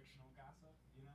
fictional gossip, you know?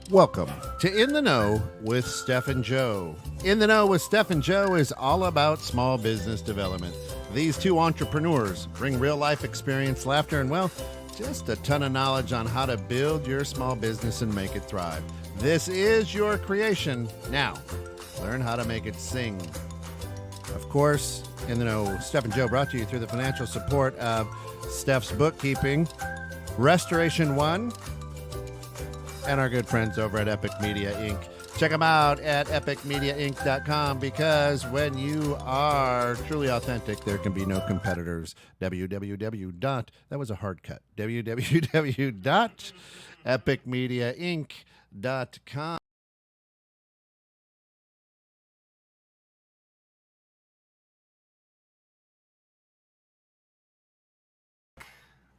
Welcome to In the Know with Steph and Joe. In the Know with Steph and Joe is all about small business development. These two entrepreneurs bring real life experience, laughter, and, well, just a ton of knowledge on how to build your small business and make it thrive. This is your creation. Now, learn how to make it sing. Of course, In the Know, Steph and Joe brought to you through the financial support of Steph's Bookkeeping, Restoration One, and our good friends over at Epic Media Inc. Check them out at epicmediainc.com because when you are truly authentic, there can be no competitors. That was a hard cut. www.epicmediainc.com.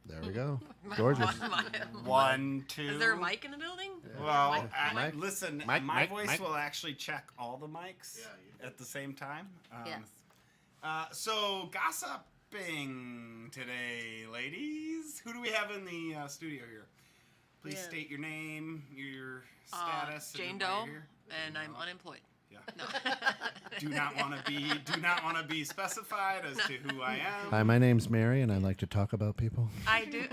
There we go. Gorgeous. 1, 2. Is there a mic in the building? Well, Mic? listen, Mic, my mic, voice mic. will actually check all the mics at the same time. Yes. So, gossiping today, ladies. Who do we have in the studio here? Please Yeah. state your name, your status. Jane and Doe, why you're here. and I'm unemployed. Yeah. No. Do not want to be specified as to who I am. Hi, my name's Mary, and I like to talk about people. I do.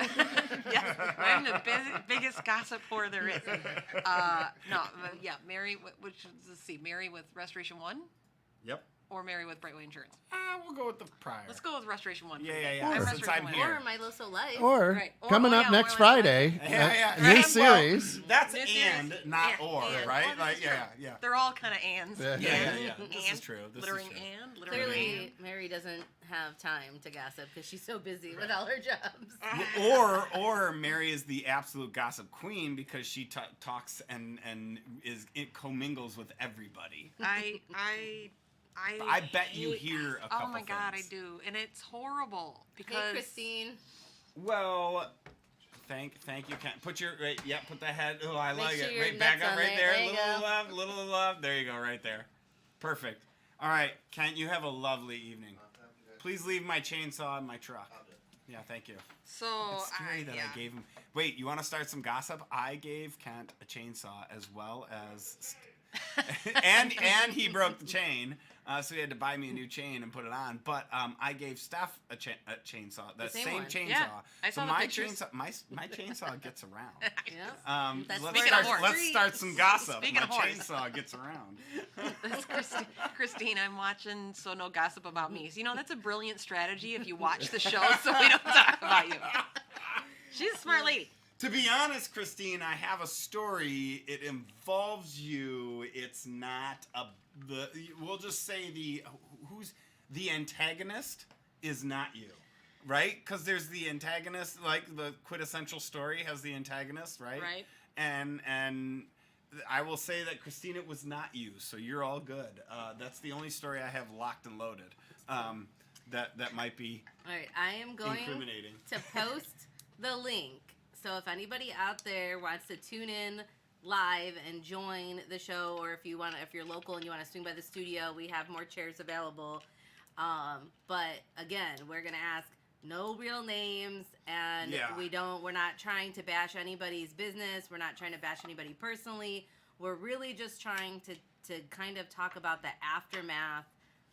Yes, I'm the biggest gossip whore there is. No, but yeah, Mary. Which let's see, Mary with Restoration One, Yep. or Mary with Brightway Insurance. We'll go with the prior. Let's go with Restoration One. Yeah. I'm Since Restoration I'm One. here. Or Milo So Life. Or Right. Or- coming oh, up yeah, next or- Friday, Yeah. new And, series. Well, that's New and, series. not Yeah, or, and. right? Well, this Like, is true. yeah. They're all kind of ands. Yeah. Yeah. This is And, true. This littering is true. and, littering Clearly, and. Mary doesn't have time to gossip because she's so busy with all her jobs. Or Mary is the absolute gossip queen because she talks and it commingles with everybody. I bet you hear a couple Oh my God, I things. do, and it's horrible because Hey, Christine. Well, thank you, Ken. Put your put the head. Oh, I Make like sure it. your Right, back nuts up on right there. there. There you Little go. love, little love. There you go, right there. Perfect. All right, Kent, you have a lovely evening. Please leave my chainsaw in my truck. Yeah, thank you. so. It's scary that I gave him. Wait, you want to start some gossip? I gave Kent a chainsaw as well as, and he broke the chain, so he had to buy me a new chain and put it on. But I gave Steph a chainsaw, that same same one. chainsaw. Yeah, I so saw the my pictures. chainsaw, my chainsaw gets around. Yeah. That's Let's where start. the Let's start some gossip. Speaking My of horse. chainsaw gets around. That's Christine, I'm watching, so no gossip about me. So, that's a brilliant strategy if you watch the show so we don't talk about you. She's a smart lady. To be honest, Christine, I have a story. It involves you. It's not we'll just say who's the antagonist is not you, right? Because there's the antagonist, like the quintessential story has the antagonist, right? Right. And I will say that, Christine, it was not you, so you're all good. That's the only story I have locked and loaded. That might be All right, I am going incriminating. to post the link. So if anybody out there wants to tune in live and join the show, or if you're local and you want to swing by the studio, we have more chairs available. But again, we're gonna ask no real names, and Yeah. we're not trying to bash anybody's business. We're not trying to bash anybody personally. We're really just trying to kind of talk about the aftermath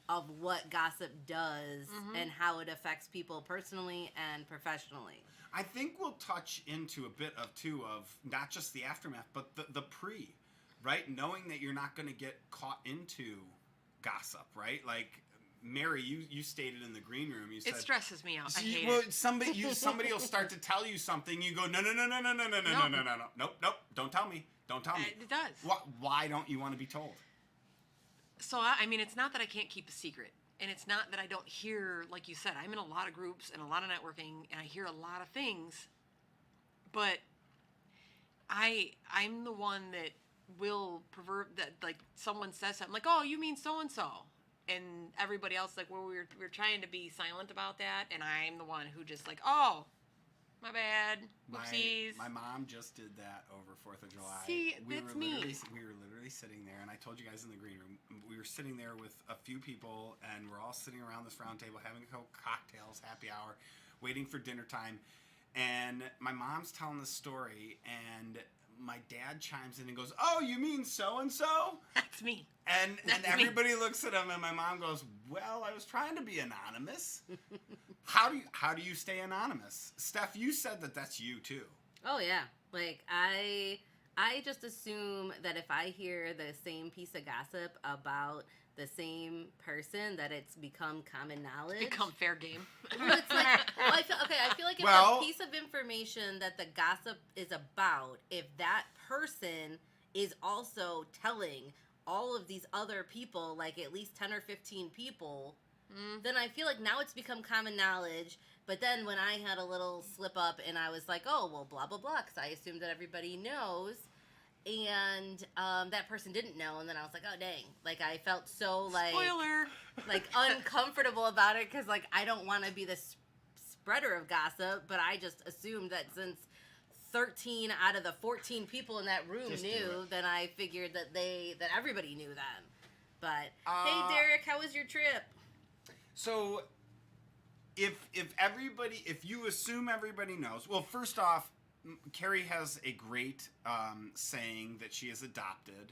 of what gossip does and how it affects people personally and professionally. I think we'll touch into a bit of not just the aftermath, but the pre, right? Knowing that you're not going to get caught into gossip, right? Like, Mary, you stated in the green room, you said It stresses me out. I hate well, it. somebody will start to tell you something. You go, no, nope, don't tell me. It does. Why don't you want to be told? So, it's not that I can't keep a secret. And it's not that I don't hear, like you said, I'm in a lot of groups and a lot of networking, and I hear a lot of things, but I'm the one that will pervert that, like, someone says something like, oh, you mean so-and-so, and everybody else, like, well, we're trying to be silent about that, and I'm the one who just, like, oh, my bad, whoopsies. My mom just did that over 4th of July. See, that's me. We were literally sitting there, and I told you guys in the green room, we were sitting there with a few people, and we're all sitting around this round table having cocktails, happy hour, waiting for dinner time, and my mom's telling the story, and my dad chimes in and goes, oh, you mean so-and-so? That's me. And That's everybody me. looks at him, and my mom goes, well, I was trying to be anonymous. How do you stay anonymous? Steph, you said that that's you too. Oh yeah, like I just assume that if I hear the same piece of gossip about the same person, that it's become common knowledge. Become fair game. Well, it's like, well, I feel like if Well, the piece of information that the gossip is about, if that person is also telling all of these other people, like at least 10 or 15 people, then I feel like now it's become common knowledge. But then when I had a little slip up and I was like, oh, well, blah, blah, blah, because I assumed that everybody knows, and that person didn't know, and then I was like, oh, dang. Like, I felt so, like... Spoiler! Like, uncomfortable about it, because, like, I don't want to be the spreader of gossip, but I just assumed that since 13 out of the 14 people in that room knew, then I figured that everybody knew then. But, hey, Derek, how was your trip? So, if you assume everybody knows, well, first off, Carrie has a great saying that she has adopted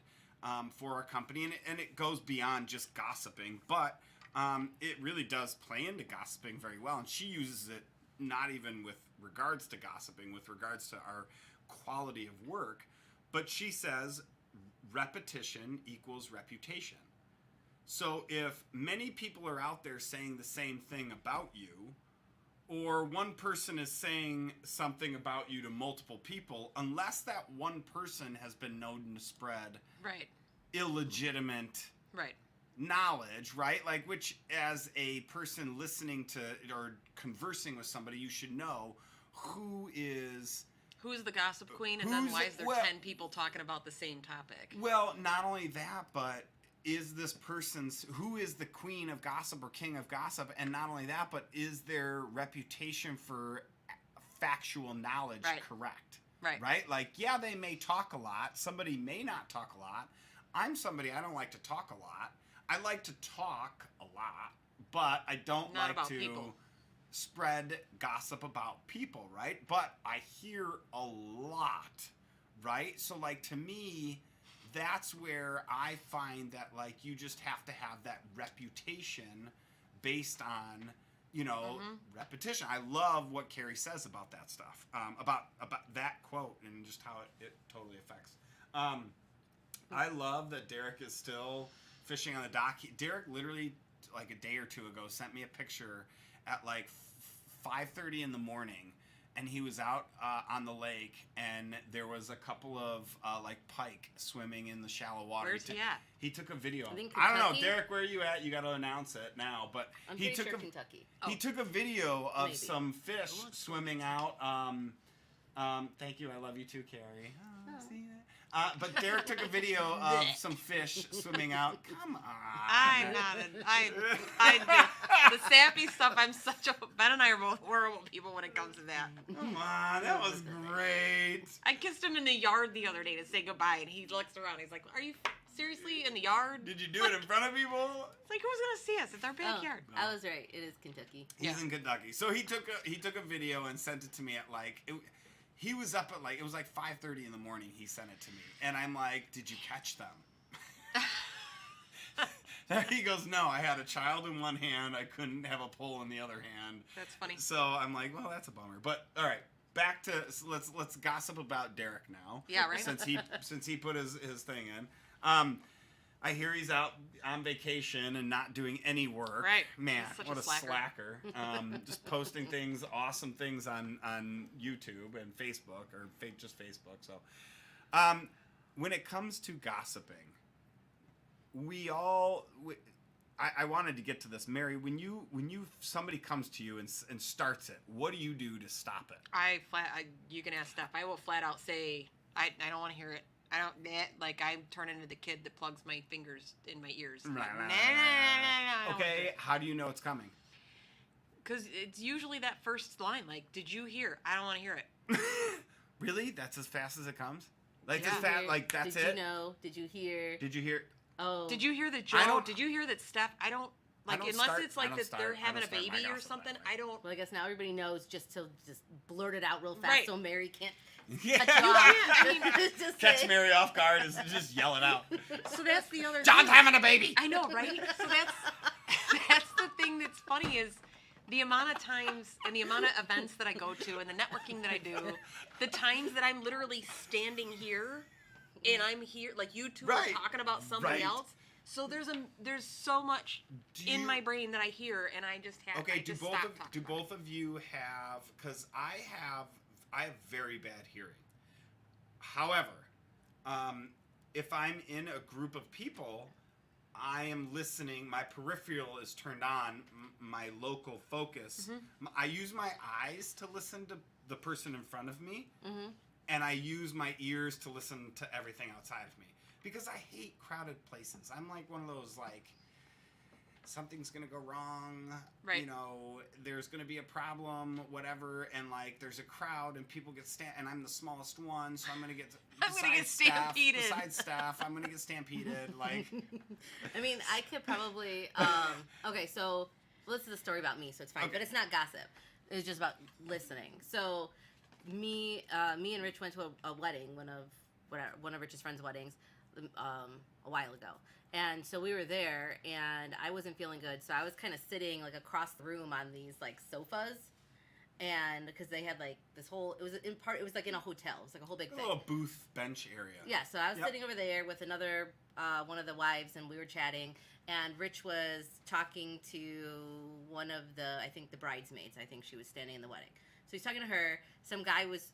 for our company, and it goes beyond just gossiping, but it really does play into gossiping very well, and she uses it not even with regards to gossiping, with regards to our quality of work, but she says repetition equals reputation. So if many people are out there saying the same thing about you, or one person is saying something about you to multiple people, unless that one person has been known to spread illegitimate knowledge, right? Like, which as a person listening to or conversing with somebody, you should know who's the gossip queen, and then why is there 10 people talking about the same topic? Well, not only that, but who is the queen of gossip or king of gossip, and not only that, but is their reputation for factual knowledge correct? Right? Like, yeah, they may talk a lot. Somebody may not talk a lot. I'm somebody, I don't like to talk a lot. I like to talk a lot, but I don't Not like about to people. spread gossip about people, right? But I hear a lot, right? So, like, to me, that's where I find that, like, you just have to have that reputation based on, repetition. I love what Carrie says about that stuff, about that quote and just how it totally affects. I love that Derek is still fishing on the dock. Derek literally, like a day or two ago, sent me a picture at like 5:30 in the morning, and he was out on the lake, and there was a couple of like pike swimming in the shallow water. Where's he at? He took a video. I don't know, Derek, where are you at? You got to announce it now. But I'm he pretty took sure Kentucky. He took a video of Maybe. some fish swimming out. Thank you. I love you too, Carrie. See that? But Derek took a video of some fish swimming out. Come on. I'm not. The sappy stuff. Ben and I are both horrible people when it comes to that. Come on, that was great. I kissed him in the yard the other day to say goodbye, and he looks around. He's like, "Are you seriously in the yard?" Did you do it in front of people? It's like, who's gonna see us? It's our backyard. Oh, I was right. It is Kentucky. He's in Kentucky. So he took a video and sent it to me at like. He was up at it was like 5:30 in the morning. He sent it to me, and I'm like, "Did you catch them?" He goes, "No, I had a child in one hand. I couldn't have a pole in the other hand." That's funny. So I'm like, "Well, that's a bummer." But all right, back to let's gossip about Derek now. Yeah, right. Since he put his thing in. I hear he's out on vacation and not doing any work. Right. Man, He's such what a a slacker. just posting awesome things on YouTube and Facebook, or just Facebook. So, when it comes to gossiping, I wanted to get to this, Mary. When somebody comes to you and starts it, what do you do to stop it? You can ask Steph. I will flat out say I don't want to hear it. I don't like. I turn into the kid that plugs my fingers in my ears. Right, Like, right, nah. Okay, how do you know it's coming? Because it's usually that first line. Like, did you hear? I don't want to hear it. Really? That's as fast as it comes? Like, Yeah. as fast, like, that's Did it? you know? Did you hear? Did you hear? Oh. Did you hear that I Joe? don't- Did you hear that Steph? I don't like I don't unless start- it's I like don't that start- they're I having a don't start my baby or gossip something. that way. I don't. Well, I guess now everybody knows just to just blurt it out real fast Right. so Mary can't Yeah. cut you off. I mean, Just Catch say- Mary off guard is just yelling out. So that's the other. John's thing. having a baby. I know, right? So that's the thing that's funny is the amount of times and the amount of events that I go to and the networking that I do, the times that I'm literally standing here and I'm here like you two Right. are talking about somebody Right. else. So there's so much Do in you- my brain that I hear and I just have Okay, I do just both stop of talking about both of you have? Because I have very bad hearing. However, if I'm in a group of people, I am listening. My peripheral is turned on. My local focus. I use my eyes to listen to the person in front of me, and I use my ears to listen to everything outside of me because I hate crowded places. I'm like one of those like. Something's gonna go wrong, Right. You know, there's gonna be a problem, whatever, and like there's a crowd and people get and I'm the smallest one, so I'm gonna get stampeded. Besides staff, I'm gonna get stampeded. Like, I mean, I could probably. Okay, so this is a story about me, so it's fine, Okay. but it's not gossip. It's just about listening. So, me and Rich went to a wedding, one of Rich's friends' weddings, a while ago. And so we were there, and I wasn't feeling good, so I was kind of sitting like across the room on these like sofas, and because they had like this whole, it was like in a hotel, it was like a whole big a thing. little booth bench area. Yeah, so I was Yep. sitting over there with another one of the wives, and we were chatting, and Rich was talking to one of I think the bridesmaids. I think she was standing in the wedding. So he's talking to her. Some guy was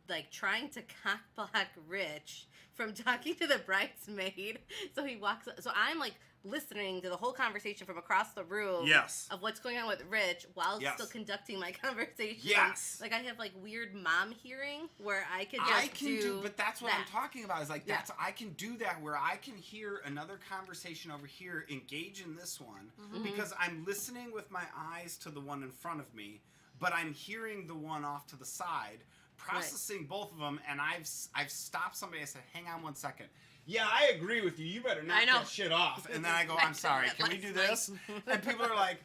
like trying to cockblock Rich from talking to the bridesmaid. So he walks. So I'm like listening to the whole conversation from across the room. Yes. Of what's going on with Rich while Yes. still conducting my conversation. Yes. Like I have like weird mom hearing where I could I just can do, but that's what I'm that. talking about. Is like Yeah. I can do that where I can hear another conversation over here, engage in this one because I'm listening with my eyes to the one in front of me, but I'm hearing the one off to the side, processing both of them, and I've stopped somebody. I said, "Hang on one second. Yeah, I agree with you. You better knock I know. that shit off." And then I go, "I'm sorry. Can we do this?" And people are like,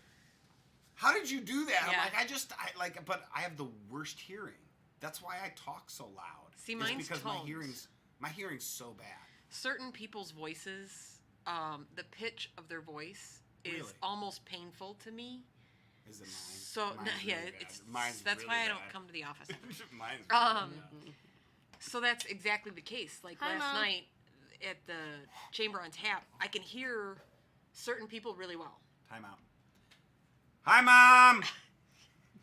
"How did you do that?" Yeah. I'm like, but I have the worst hearing. That's why I talk so loud. See, It's mine's because tones. my hearing's so bad. Certain people's voices, the pitch of their voice is Really? almost painful to me. Is it mine? So Mine's yeah, really bad. it's Mine's that's really why I bad. don't come to the office. Mine's Um, really bad. So that's exactly the case. Like Hi, last Mom. night at the Chamber on Tap, I can hear certain people really well. Time out. Hi, Mom.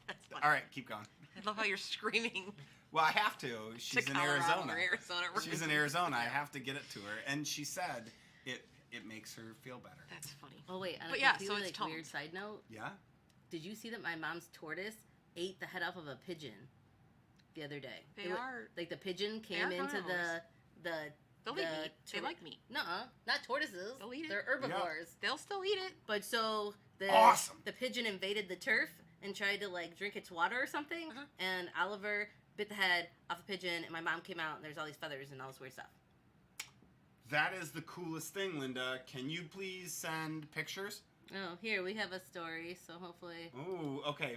That's funny. All right, keep going. I love how you're screaming Well, I have to. She's to in Colorado Arizona. or Arizona. She's in Arizona. I have to get it to her, and she said it makes her feel better. That's funny. Oh wait, on a But yeah, so completely it's like, weird tones. side note, Yeah. did you see that my mom's tortoise ate the head off of a pigeon the other day? They It wa- are- like the pigeon they came are into carnivores. the They'll eat meat. They like meat. Nuh-uh, not tortoises. They'll eat it. They're herbivores. They'll still eat it. But so Awesome. the pigeon invaded the turf and tried to like drink its water or something, Uh-huh. and Oliver bit the head off the pigeon, and my mom came out and there's all these feathers and all this weird stuff. That is the coolest thing, Linda. Can you please send pictures? Oh, here we have a story, so hopefully. Oh, okay.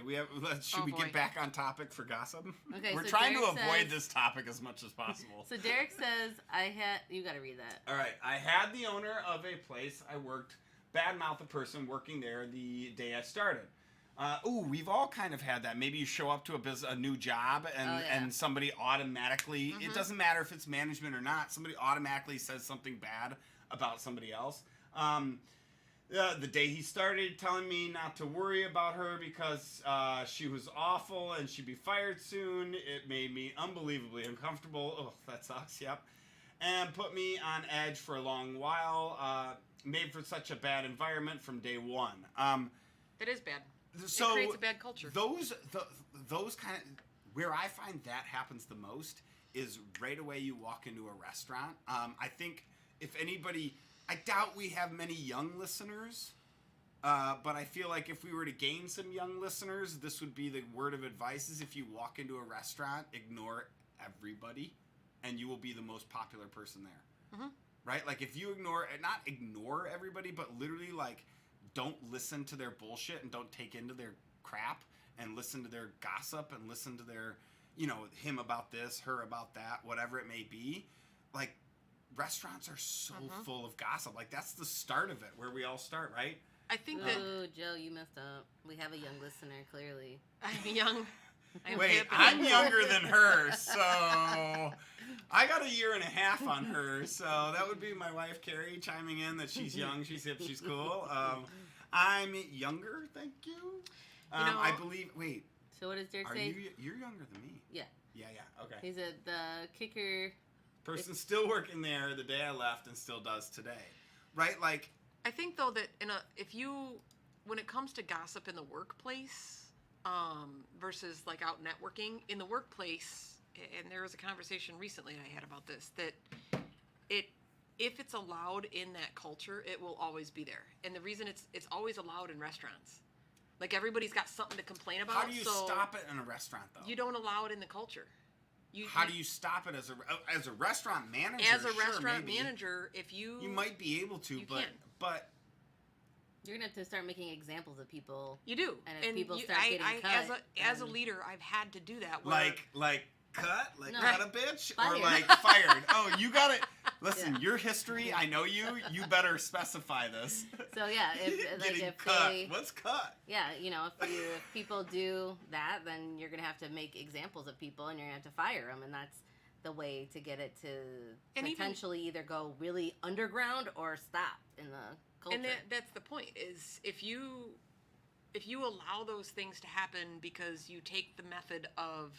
Should Oh, we boy. get back on topic for gossip? Okay, We're so trying to Derek avoid says- this topic as much as possible. So Derek says, you gotta read that. All right. I had the owner of a place I worked, badmouth a person working there the day I started. We've all kind of had that. Maybe you show up to a new job and, Oh, yeah. and somebody automatically, it doesn't matter if it's management or not, somebody automatically says something bad about somebody else. The day he started telling me not to worry about her because she was awful and she'd be fired soon, it made me unbelievably uncomfortable. Oh, that sucks, yep. and put me on edge for a long while. Made for such a bad environment from day one. It is bad. So it creates a bad culture. Those kind of where I find that happens the most is right away you walk into a restaurant. I think if anybody, I doubt we have many young listeners, but I feel like if we were to gain some young listeners, this would be the word of advice: is if you walk into a restaurant, ignore everybody, and you will be the most popular person there. Mm-hmm. Right? Like if you not ignore everybody, but literally like don't listen to their bullshit and don't take into their crap and listen to their gossip and listen to their, him about this, her about that, whatever it may be. Like restaurants are so full of gossip. Like that's the start of it, where we all start, right? I think that. Oh, Joe, you messed up. We have a young listener, clearly. I'm young. I'm younger than her, so I got a year and a half on her. So that would be my wife, Carrie, chiming in that she's young, she's hip, she's cool. I'm younger, thank you. I believe. Wait. So what does Derek are say? You're younger than me. Yeah. Yeah. Okay. He's the kicker. Person still working there the day I left and still does today, right? Like. I think though that when it comes to gossip in the workplace. Versus like out networking in the workplace, and there was a conversation recently I had about this, that if it's allowed in that culture, it will always be there. And the reason it's always allowed in restaurants, like everybody's got something to complain about. How do you stop it in a restaurant though? You don't allow it in the culture. How do you stop it as a restaurant manager? As a restaurant manager, if you might be able to, but. You're going to have to start making examples of people. You do. And if people start getting cut. As a leader, I've had to do that. Like cut? Like cut a bitch? Fired. Or like fired? Oh, you got it. Listen, your history, I know you. You better specify this. So, yeah. If cut. What's cut? Yeah, if people do that, then you're going to have to make examples of people and you're going to have to fire them. And that's the way to get it to potentially either go really underground or stop in the culture. And that's the point, is if you allow those things to happen because you take the method of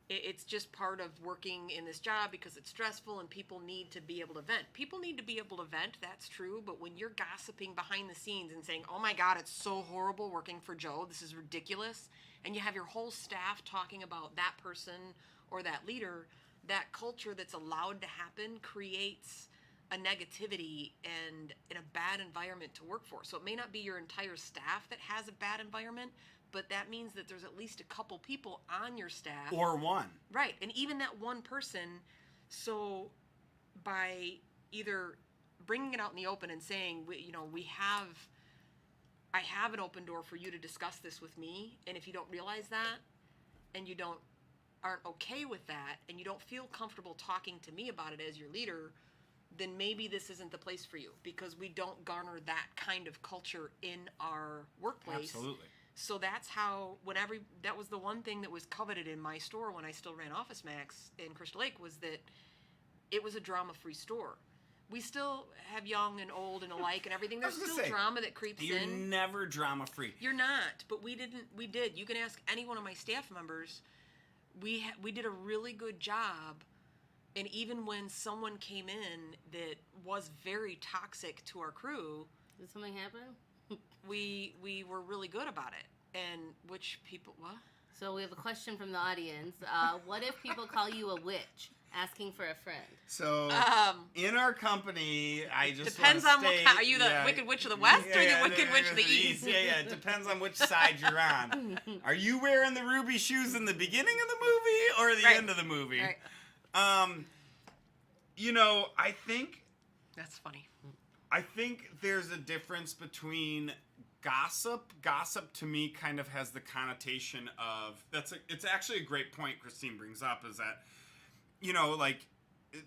it's just part of working in this job because it's stressful and people need to be able to vent. People need to be able to vent, that's true, but when you're gossiping behind the scenes and saying, oh my God, it's so horrible working for Joe, this is ridiculous, and you have your whole staff talking about that person or that leader, that culture that's allowed to happen creates a negativity and in a bad environment to work for. So it may not be your entire staff that has a bad environment, but that means that there's at least a couple people on your staff. Or one. Right. And even that one person, so by either bringing it out in the open and saying, I have an open door for you to discuss this with me, and if you don't realize that, and you aren't okay with that, and you don't feel comfortable talking to me about it as your leader, then maybe this isn't the place for you, because we don't garner that kind of culture in our workplace. Absolutely. So that's how, that was the one thing that was coveted in my store when I still ran Office Max in Crystal Lake, was that it was a drama-free store. We still have young and old and alike and everything. There's still drama that creeps in. You're never drama-free. You're not, but we did. You can ask any one of my staff members. We did a really good job. And even when someone came in that was very toxic to our crew, did something happen? we were really good about it. And which people, what? So we have a question from the audience. What if people call you a witch, asking for a friend? So in our company, I just depends on what kind. Are you the Wicked Witch of the West or the Wicked Witch of the East? Yeah. It depends on which side you're on. Are you wearing the ruby shoes in the beginning of the movie or the end of the movie? Right. I think that's funny. I think there's a difference between gossip. Gossip to me kind of has the connotation of it's actually a great point Christine brings up, is that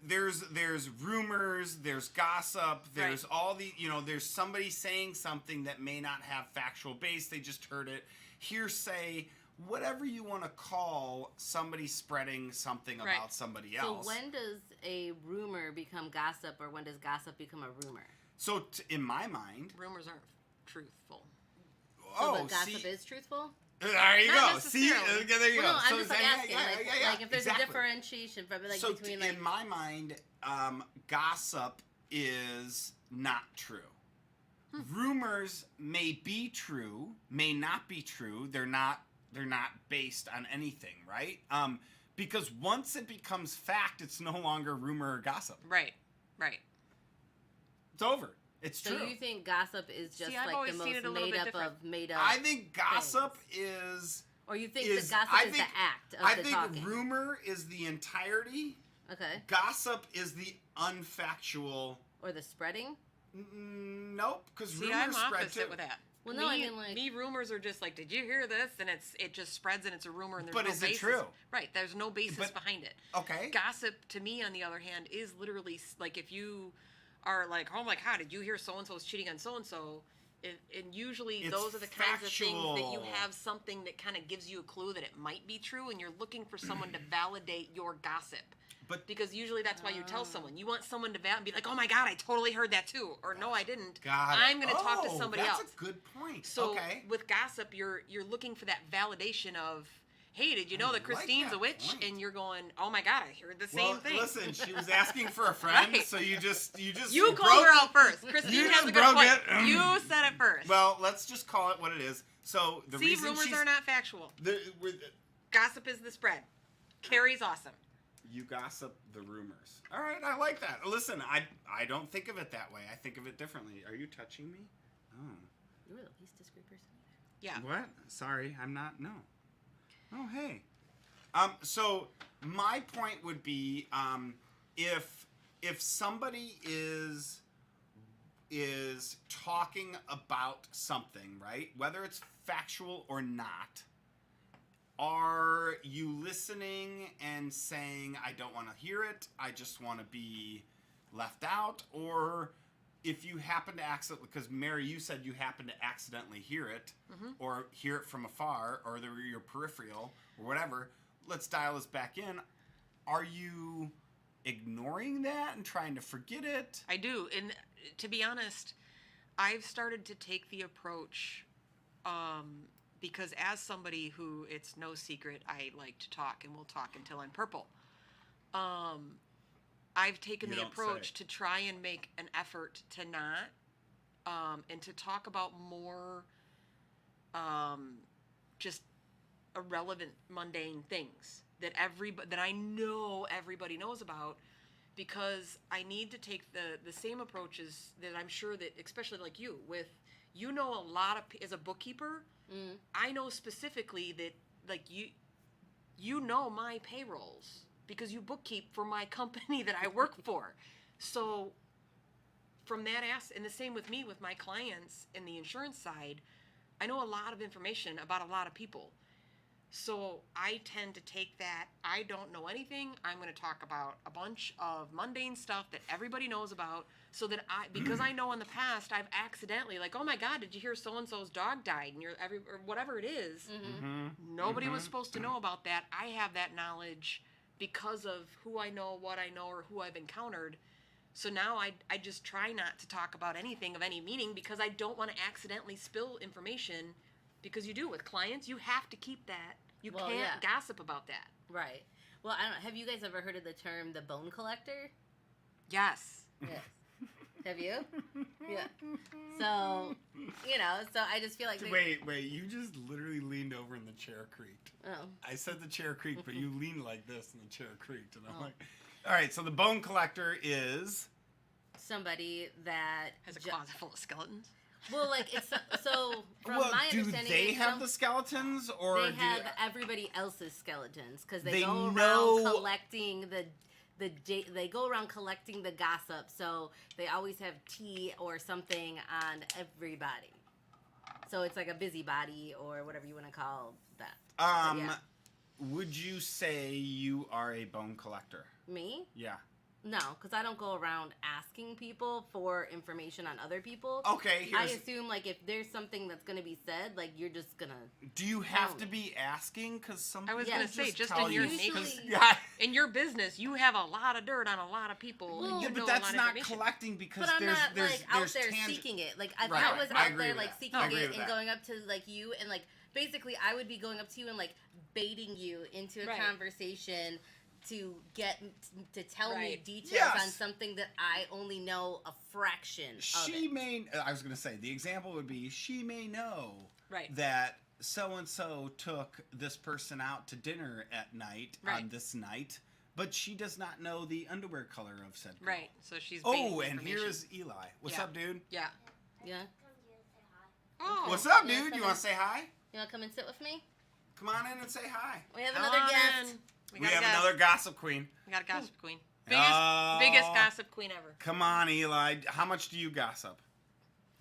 there's rumors, there's gossip, there's all the there's somebody saying something that may not have factual base, they just heard it, hearsay, whatever you want to call somebody spreading something about somebody else. So when does a rumor become gossip, or when does gossip become a rumor? So in my mind, rumors aren't truthful. So the gossip is truthful? There you Not go. See, necessarily. there you Well, go. no, I'm So just like asking, like if there's exactly. a differentiation from like So between like in my mind, gossip is not true. Rumors may be true, may not be true. They're not based on anything, right? Because once it becomes fact, it's no longer rumor or gossip. Right. It's over. It's so true. you think gossip is just See, I've like the always seen most it a little made bit up different. of made up? I think gossip is. Or you think is the gossip I is think, the act of I the think talking? rumor is the entirety. Okay. Gossip is the unfactual. Or the spreading? Nope, because See, rumors I'm spread opposite too. with that. Well, no, me, I mean, like- me, rumors are just like, did you hear this? And it just spreads and it's a rumor and there's But no is basis. it true? Right, there's no basis But- behind it. Okay. Gossip, to me, on the other hand, is literally like if you are like, oh my god, did you hear so and so's cheating on so and so? And usually It's those are the kinds of things that you factual. have something that kind of gives you a clue that it might be true, and you're looking for someone to validate your gossip. But Because usually that's why you tell someone. You want someone to be like, oh my god, I totally heard that too, or no, I didn't. got it. I'm going to talk to somebody that's else. a good point. So okay. with gossip, you're looking for that validation of, hey, did you know I that Christine's like a witch? that point. And you're going, oh my god, I heard the same thing. Listen, she was asking for a friend, Right. so you You called her out first. Christine has just a good broke point. it. You said it first. Well, let's just call it what it is. So the See, reason rumors she's, are not factual. with Gossip is the spread. Carrie's awesome. you gossip the rumors. All right, I like that. Listen, I don't think of it that way. I think of it differently. Are you touching me? Oh. You were the least discreet person. Yeah. What? Sorry, I'm not. No. Oh, hey. So my point would be, if somebody is talking about something, right? Whether it's factual or not, are you listening and saying, I don't want to hear it, I just want to be left out? Or if you happen to accidentally, because Mary, you said you happen to accidentally hear it, or hear it from afar, or your peripheral, or whatever, let's dial this back in. Are you ignoring that and trying to forget it? I do. And to be honest, I've started to take the approach, because as somebody who, it's no secret, I like to talk and will talk until I'm purple. I've taken You the don't approach say. to try and make an effort to not, and to talk about more, just irrelevant, mundane things that that I know everybody knows about, because I need to take the same approaches that I'm sure that, especially like you, with, you know, a lot of, as a bookkeeper, I know specifically that, like, you know my payrolls because you bookkeep for my company that I work for. So from that and the same with me, with my clients in the insurance side, I know a lot of information about a lot of people. So I tend to take that, I don't know anything, I'm going to talk about a bunch of mundane stuff that everybody knows about, so that because I know in the past I've accidentally, like, oh my god, did you hear so-and-so's dog died, and or whatever it is, nobody was supposed to know about that. I have that knowledge because of who I know, what I know, or who I've encountered. So now I just try not to talk about anything of any meaning, because I don't want to accidentally spill information. Because you do with clients, you have to keep that. You can't gossip about that. Right. Well, I don't know. Have you guys ever heard of the term the bone collector? Yes. Yes. Have you? Yeah. So, so I just feel like... Wait, you just literally leaned over and the chair creaked. Oh. I said the chair creaked, but you leaned like this and the chair creaked. And I'm like, all right, so the bone collector is... somebody that... Has a closet full of skeletons. Well, like, it's... So, from Well, my do understanding... they have the skeletons, or They do have everybody else's skeletons, because they They go know- around collecting they go around collecting the gossip, so they always have tea or something on everybody. So it's like a busybody, or whatever you want to call that. But yeah. Would you say you are a bone collector? Me? Yeah. No, because I don't go around asking people for information on other people. Okay, I assume, like, if there's something that's going to be said, like, you're just going to... Do you have to be asking? Because some I was people going to say, just tell in your you- nature, 'cause- yeah. in your business, you have a lot of dirt on a lot of people. Well, and you Yeah, know but a that's lot of not information. collecting, because But I'm there's not, there's like, out there's there tangi- seeking it. Like, if Right, I was I out agree there, with like, that. seeking I agree it with and that. going up to, like, you and, like, basically I would be going up to you and like baiting you into a Right. conversation to tell me Right. details Yes. on something that I only know a fraction of. She it. may. I was going to say the example would be she may know Right. that so and so took this person out to dinner at night on Right. this night, but she does not know the underwear color of said girl. Right. So she's. Oh, baiting and information. here's Eli. What's Yeah. up, dude? Yeah. Yeah. Oh. What's up, Yeah, dude? come You on. want to say hi? You want to come and sit with me? Come on in and say hi. We have Come another on guest. in. We got a have guest. another gossip queen. We got a gossip queen. Biggest, Oh. biggest gossip queen ever. Come on, Eli. How much do you gossip?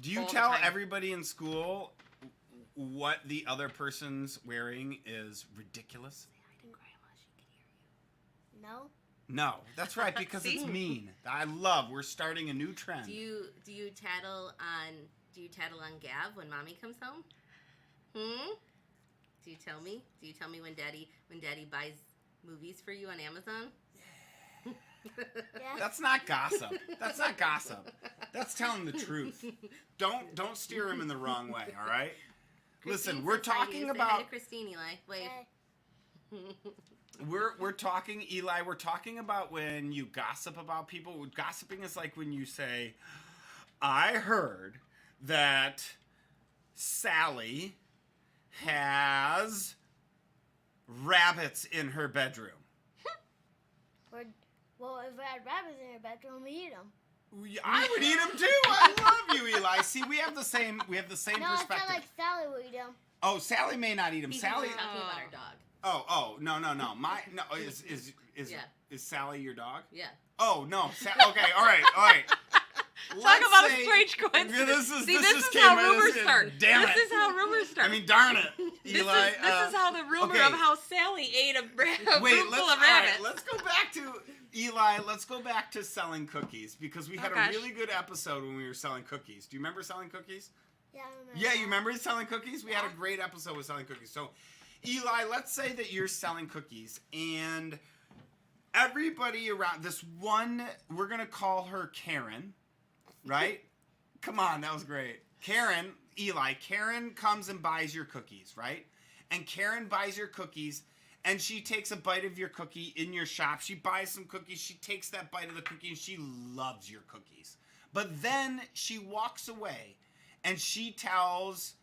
Do you All the tell time. everybody in school what the other person's wearing is ridiculous? No. No, that's right, because it's See? mean. We're starting a new trend. Do you tattle on Gav when mommy comes home? Do you tell me? Do you tell me when daddy buys movies for you on Amazon? Yeah. That's not gossip. That's not gossip. That's telling the truth. Don't steer him in the wrong way, all right? Listen, Christine we're says hi to talking you. Say hi about to Christine, Eli. Wave. Okay. we're talking, Eli, we're talking about when you gossip about people. Gossiping is like when you say, I heard that Sally has rabbits in her bedroom. Well, if I had rabbits in your bedroom, we eat them. I would eat them too. I love you, Eli. See, we have the same No, I perspective. felt like Sally would eat them. Oh, Sally may not eat them. He's Sally. talking about our dog. Oh, no. Is Yeah. is Sally your dog? Yeah. Oh no. Okay. All right. Talk Let's about say- a strange coincidence. This See, just this is came how right rumors as- start. Damn This it. is how rumors start. I mean, darn it, this Eli. is how the rumor okay. of how Sally ate a Wait, room full of all right, rabbits. let's go back to Eli. Let's go back to selling cookies because we had Oh, a gosh. really good episode when we were selling cookies. Do you remember selling cookies? Yeah, I remember. Yeah, you remember selling cookies? We had a great episode with selling cookies. So, Eli, let's say that you're selling cookies and everybody around this one, we're going to call her Karen, right? Come on, that was great. Karen, Eli, Karen comes and buys your cookies, right? And Karen buys your cookies and she takes a bite of your cookie in your shop. She buys some cookies. She takes that bite of the cookie and she loves your cookies. But then she walks away and she tells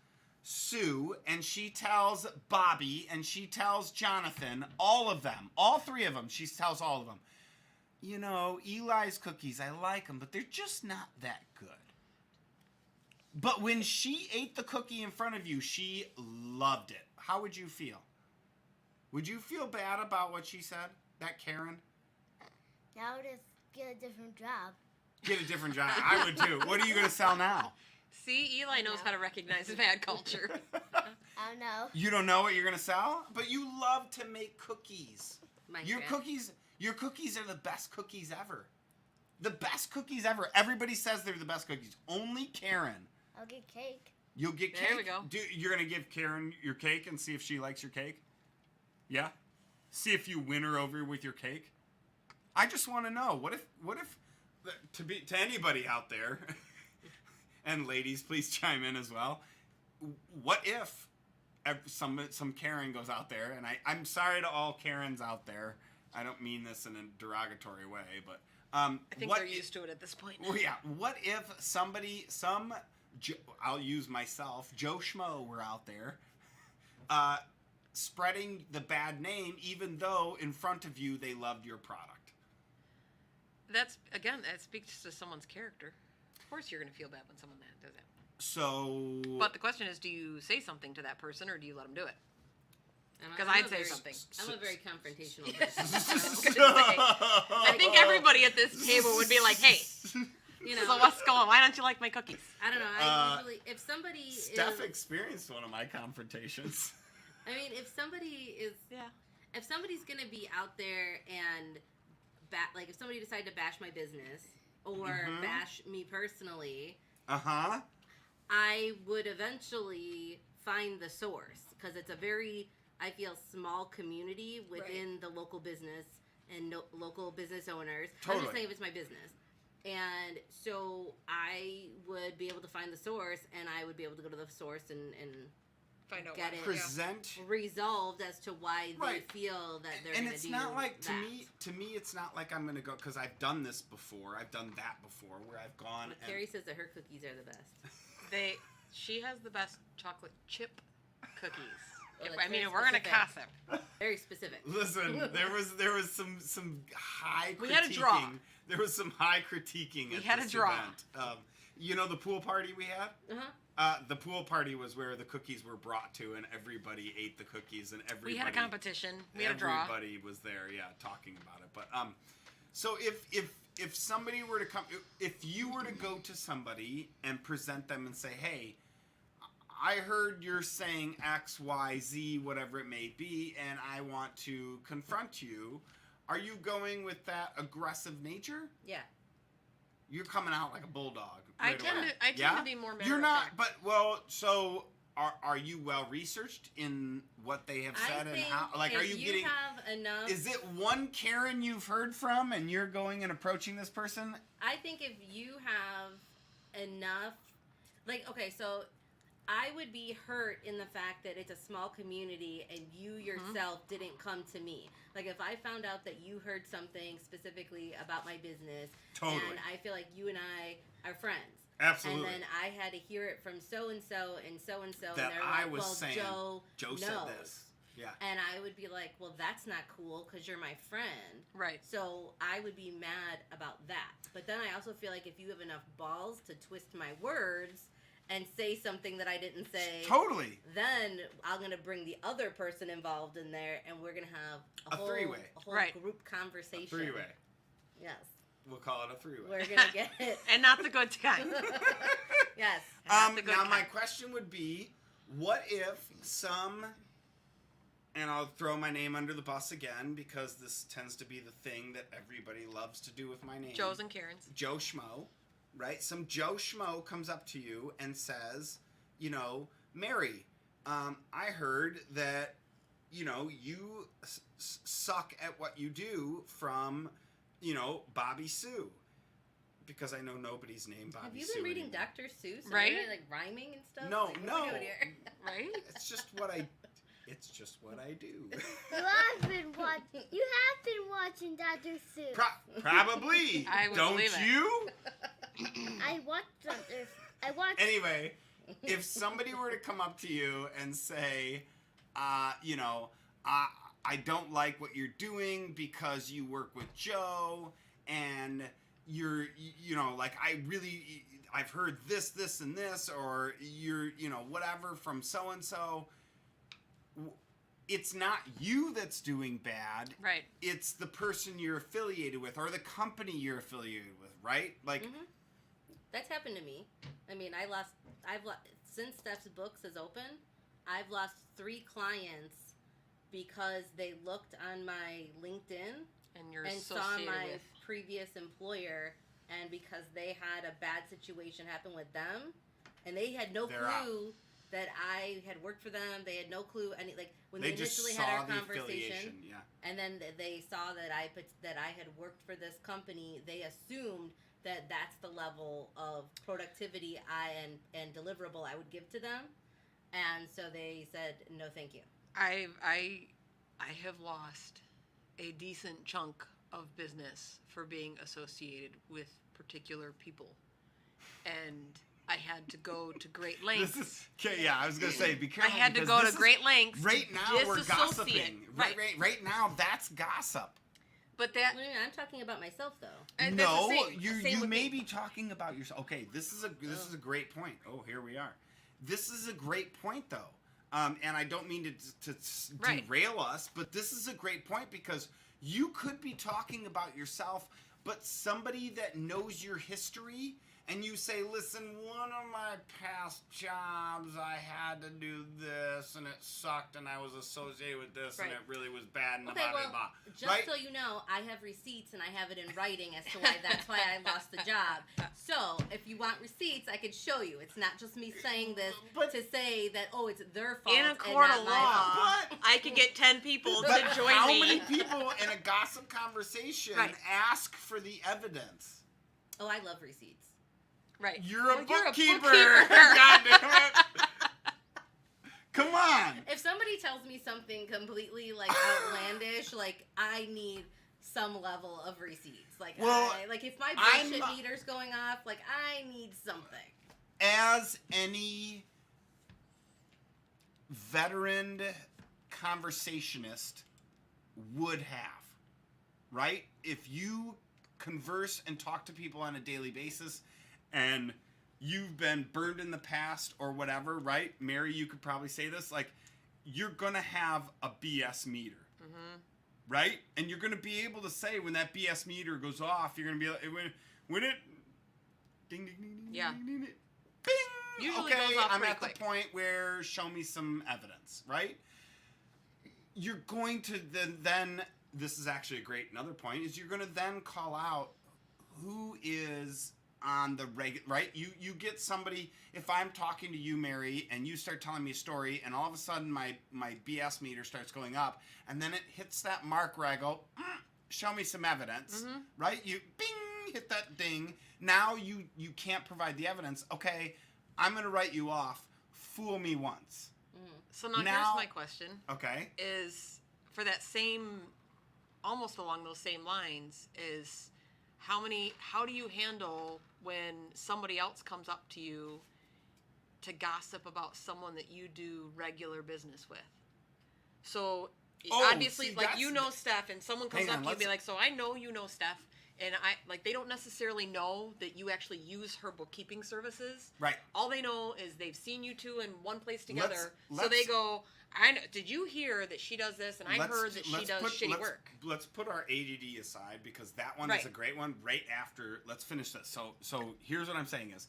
Sue and she tells Bobby and she tells Jonathan, all of them, all three of them, she tells all of them, you know, Eli's cookies, I like them, but they're just not that good. But when she ate the cookie in front of you, she loved it. How would you feel? Would you feel bad about what she said, that Karen? Now just get a different job. Get a different job. I would too. What are you going to sell now? See, Eli knows how to recognize bad culture. I don't know. You don't know what you're going to sell? But you love to make cookies. Your Minecraft. cookies are the best cookies ever. The best cookies ever. Everybody says they're the best cookies. Only Karen. I'll get cake. You'll get cake. There we go. You're gonna give Karen your cake and see if she likes your cake. Yeah. See if you win her over with your cake. I just want to know what if to anybody out there, and ladies, please chime in as well. What if some Karen goes out there, and I'm sorry to all Karens out there. I don't mean this in a derogatory way, but I think what they're used to it at this point. Well, yeah. What if I'll use myself, Joe Schmo, were out there, spreading the bad name, even though in front of you they loved your product. That speaks to someone's character. Of course, you're going to feel bad when someone does that. So, But the question is, do you say something to that person or do you let them do it? I'm a- Because I'm I'd a say very- something. I'm a very confrontational I person. was gonna say, I think everybody at this table would be like, "Hey, You know, so what's going on? Why don't you like my cookies?" I don't know. I usually, if somebody Steph is, experienced one of my confrontations. I mean, if somebody's gonna be out there and like if somebody decided to bash my business or bash me personally, I would eventually find the source because it's a very, I feel, small community within the local business and local business owners. I'm Totally. just saying if it's my business. And so I would be able to find the source and I would be able to go to the source and Find out get why. it Present. resolved as to why they Right. feel that they're And going it's do not like that. to me it's not like I'm gonna go, because I've done this before. I've done that before where I've gone But and Carrie says that her cookies are the best. She has the best chocolate chip cookies. Well, If- that's I mean, very if we're gonna specific. gossip. Very specific. listen, there was some high critiquing. We had a draw. There was some high critiquing We at had a this draw. event. You know the pool party we had? Uh-huh. The pool party was where the cookies were brought to, and everybody ate the cookies, and everybody. We had a competition. We had a draw. Everybody was there, yeah, talking about it. But so if somebody were to come, if you were to go to somebody and present them and say, hey, I heard you're saying X, Y, Z, whatever it may be, and I want to confront you, are you going with that aggressive nature? Yeah. You're coming out like a bulldog. I right tend away. to- I tend to be more matter You're of not, fact. but well, so are you well researched in what they have I said and think how? Like, if are you getting? have enough? Is it one Karen you've heard from, and you're going and approaching this person? I think if you have enough, like, okay, so I would be hurt in the fact that it's a small community and you yourself didn't come to me. Like, if I found out that you heard something specifically about my business, Totally. and I feel like you and I are friends. Absolutely. And then I had to hear it from so-and-so and so-and-so. That and they're I like, was well, saying, Joe said knows. this. Yeah. And I would be like, well, that's not cool because you're my friend. Right. So I would be mad about that. But then I also feel like if you have enough balls to twist my words and say something that I didn't say, Totally. then I'm going to bring the other person involved in there and we're going to have A three-way. a whole Right. group conversation. Three-way. Yes. We'll call it a three-way. We're going to get it. And not the good kind. Yes. Not the good Now, my kind. question would be, what if some, and I'll throw my name under the bus again because this tends to be the thing that everybody loves to do with my name. Joe's and Karen's. Joe Schmo, right? Some Joe Schmo comes up to you and says, you know, Mary, I heard that, you know, you suck at what you do from, you know, Bobby Sue. Because I know nobody's named Bobby Sue. Have you been reading anymore. Dr. Seuss? And Right? everything, like rhyming and stuff? No, Like, what no. are we doing here? Right? It's just what I. It's just what I do. You have been watching Dr. Seuss. Probably. I would Don't believe it. you? I watched Dr. I watched. Anyway, if somebody were to come up to you and say, you know, I don't like what you're doing because you work with Joe and you're, you know, like I've heard this, this, and this, or you're, you know, whatever from so and so. It's not you that's doing bad. Right. It's the person you're affiliated with or the company you're affiliated with, right? Like, That's happened to me. I mean, since Steph's Books is open, I've lost 3 clients because they looked on my LinkedIn And you're and saw associated my with. previous employer, and because they had a bad situation happen with them, and they had no They're out. clue that I had worked for them. They had no clue when they they just initially saw had our the conversation. affiliation. Yeah. And then they saw that I had worked for this company. They assumed that that's the level of productivity and deliverable I would give to them, and so they said no, thank you. I have lost a decent chunk of business for being associated with particular people, and I had to go to great lengths. This is okay. Yeah, I was gonna say, be I careful. had to because go this to is- great lengths. Right to now, we're disassociate. gossiping. Right. Right now, that's gossip. But that. What do you mean? I'm talking about myself though. and that's No, the same. you Same with may me. be talking about yourself. Okay, this is a great point. Oh, here we are. This is a great point, though, and I don't mean to Right. derail us, but this is a great point because you could be talking about yourself, but somebody that knows your history. And you say, listen, one of my past jobs, I had to do this, and it sucked, and I was associated with this, and Right. it really was bad, and Okay, blah, well, blah, blah. just Right? so you know, I have receipts and I have it in writing as to why that's why I lost the job. So, if you want receipts, I could show you. It's not just me saying this But- to say that, oh, it's their fault In a and court not of my law, fault. But- I could get 10 people But to join how me. many people in a gossip conversation Right. ask for the evidence? Oh, I love receipts. Right. You're a Well, you're a bookkeeper. bookkeeper. God damn it. Come on. If somebody tells me something completely like outlandish, like I need some level of receipts. Like, Well, like if my I'm- bullshit meter's going off, like I need something. As any veteran conversationist would have, right? If you converse and talk to people on a daily basis and you've been burned in the past or whatever, right? Mary, you could probably say this, like, you're going to have a BS meter, right? And you're going to be able to say when that BS meter goes off, you're going to be like, when it, ding, ding, ding, ding, Yeah. ding, ding, ding, bing, Usually okay, goes off I'm pretty at quick. the point where show me some evidence, right? You're going to then this is actually a great another point is you're going to then call out who is on the right. You get somebody. If I'm talking to you, Mary, and you start telling me a story, and all of a sudden my BS meter starts going up, and then it hits that mark where I go, show me some evidence, right? You bing hit that ding. Now you can't provide the evidence. Okay, I'm going to write you off. Fool me once. So now Now- here's my question. Okay. Is for that same, almost along those same lines, is how do you handle when somebody else comes up to you to gossip about someone that you do regular business with? So Oh, obviously, see, like, that's you know Steph, and someone comes Hang up on, to you and be let's- like, so I know you know Steph, and they don't necessarily know that you actually use her bookkeeping services. Right. All they know is they've seen you two in one place together, so let's- they go, I know, did you hear that she does this, and I heard that she does shitty work. Let's put our ADD aside because that one Right. is a great one. Right after, let's finish this. So here's what I'm saying is,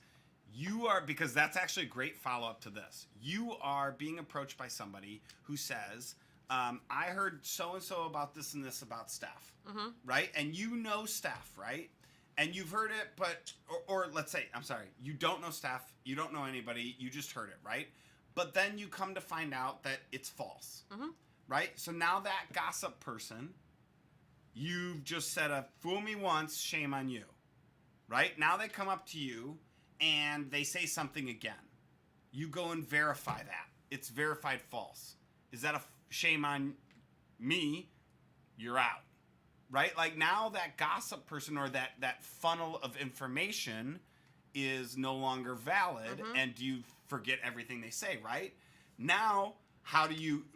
you are, because that's actually a great follow up to this. You are being approached by somebody who says, I heard so and so about this and this about Steph, right? And you know Steph, right? And you've heard it, but or let's say, I'm sorry, you don't know Steph, you don't know anybody, you just heard it, right? But then you come to find out that it's false, right? So now that gossip person, you've just said a fool me once, shame on you, right? Now they come up to you and they say something again. You go and verify that. It's verified false. Is that a shame on me? You're out, right? Like now that gossip person or that funnel of information is no longer valid, and you forget everything they say, right? Now,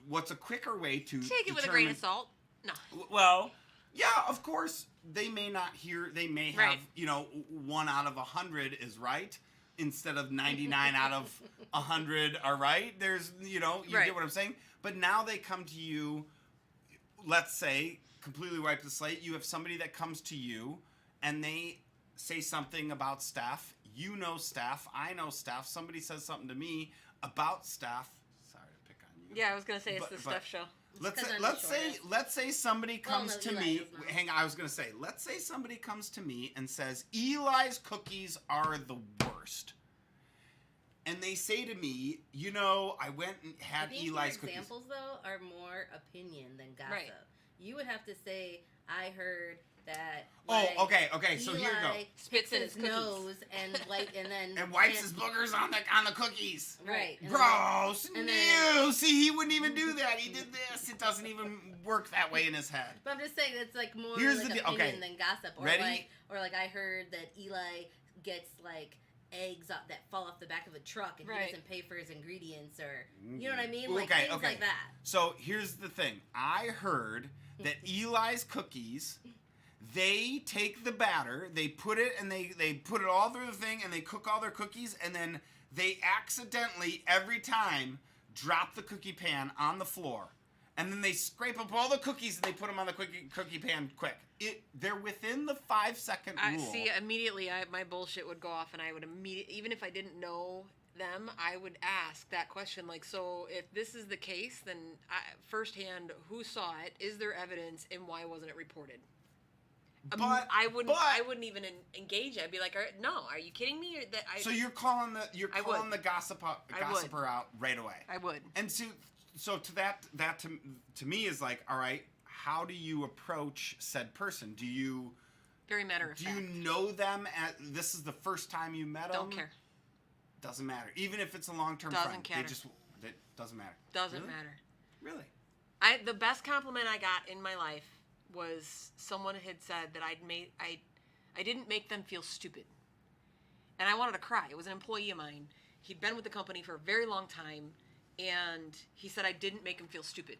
what's a quicker way to Take it with a grain of salt. No. Well, yeah, of course, they may not hear, they may have, Right. 1 out of 100 is right instead of 99 out of 100 are right. There's, you Right. get what I'm saying? But now they come to you, let's say, completely wipe the slate. You have somebody that comes to you and they say something about Steph. You know Steph. I know Steph. Somebody says something to me about Steph. Sorry to pick on you. Yeah, I was gonna say it's the But- Steph show. Let's 'cause say, I'm let's the say shortest. let's say somebody comes no, to Eli me. is not. Hang on, I was gonna say, let's say somebody comes to me and says Eli's cookies are the worst, and they say to me, I went and I had think Eli's your cookies. examples though are more opinion than gossip. Right. You would have to say, I heard that. Oh, like, okay. So here you go. Eli Spits in picks his cookies. nose and then And wipes his boogers on the cookies. Right. and Gross. and then- No. See, he wouldn't even do that. He did this. It doesn't even work that way in his head. But I'm just saying it's like more Here's like the deal. opinion Okay. than gossip. Or Ready? like I heard that Eli gets like eggs up that fall off the back of a truck and Right. he doesn't pay for his ingredients or you know what I mean? Like Okay, things okay. like that. So here's the thing. I heard that Eli's cookies, they take the batter, they put it and they put it all through the thing and they cook all their cookies and then they accidentally every time drop the cookie pan on the floor. And then they scrape up all the cookies and they put them on the cookie pan quick. They're within the 5-second I rule. see. Immediately, my bullshit would go off, and I would immediately, even if I didn't know them, I would ask that question. Like, so if this is the case, then firsthand, who saw it? Is there evidence, and why wasn't it reported? But I wouldn't even engage. I'd be like, no, are you kidding me? Or that So you're calling the I would. calling the gossiper out right away. I would. And so to that to me is like, all right, how do you approach said person? Do you Very matter of do fact. you know them this is the first time you met them? Don't care. Doesn't matter. Even if it's a long-term Doesn't friend. care. They just That doesn't matter. Doesn't Really? matter. Really? The best compliment I got in my life was someone had said that I didn't make them feel stupid. And I wanted to cry. It was an employee of mine. He'd been with the company for a very long time, and he said I didn't make him feel stupid.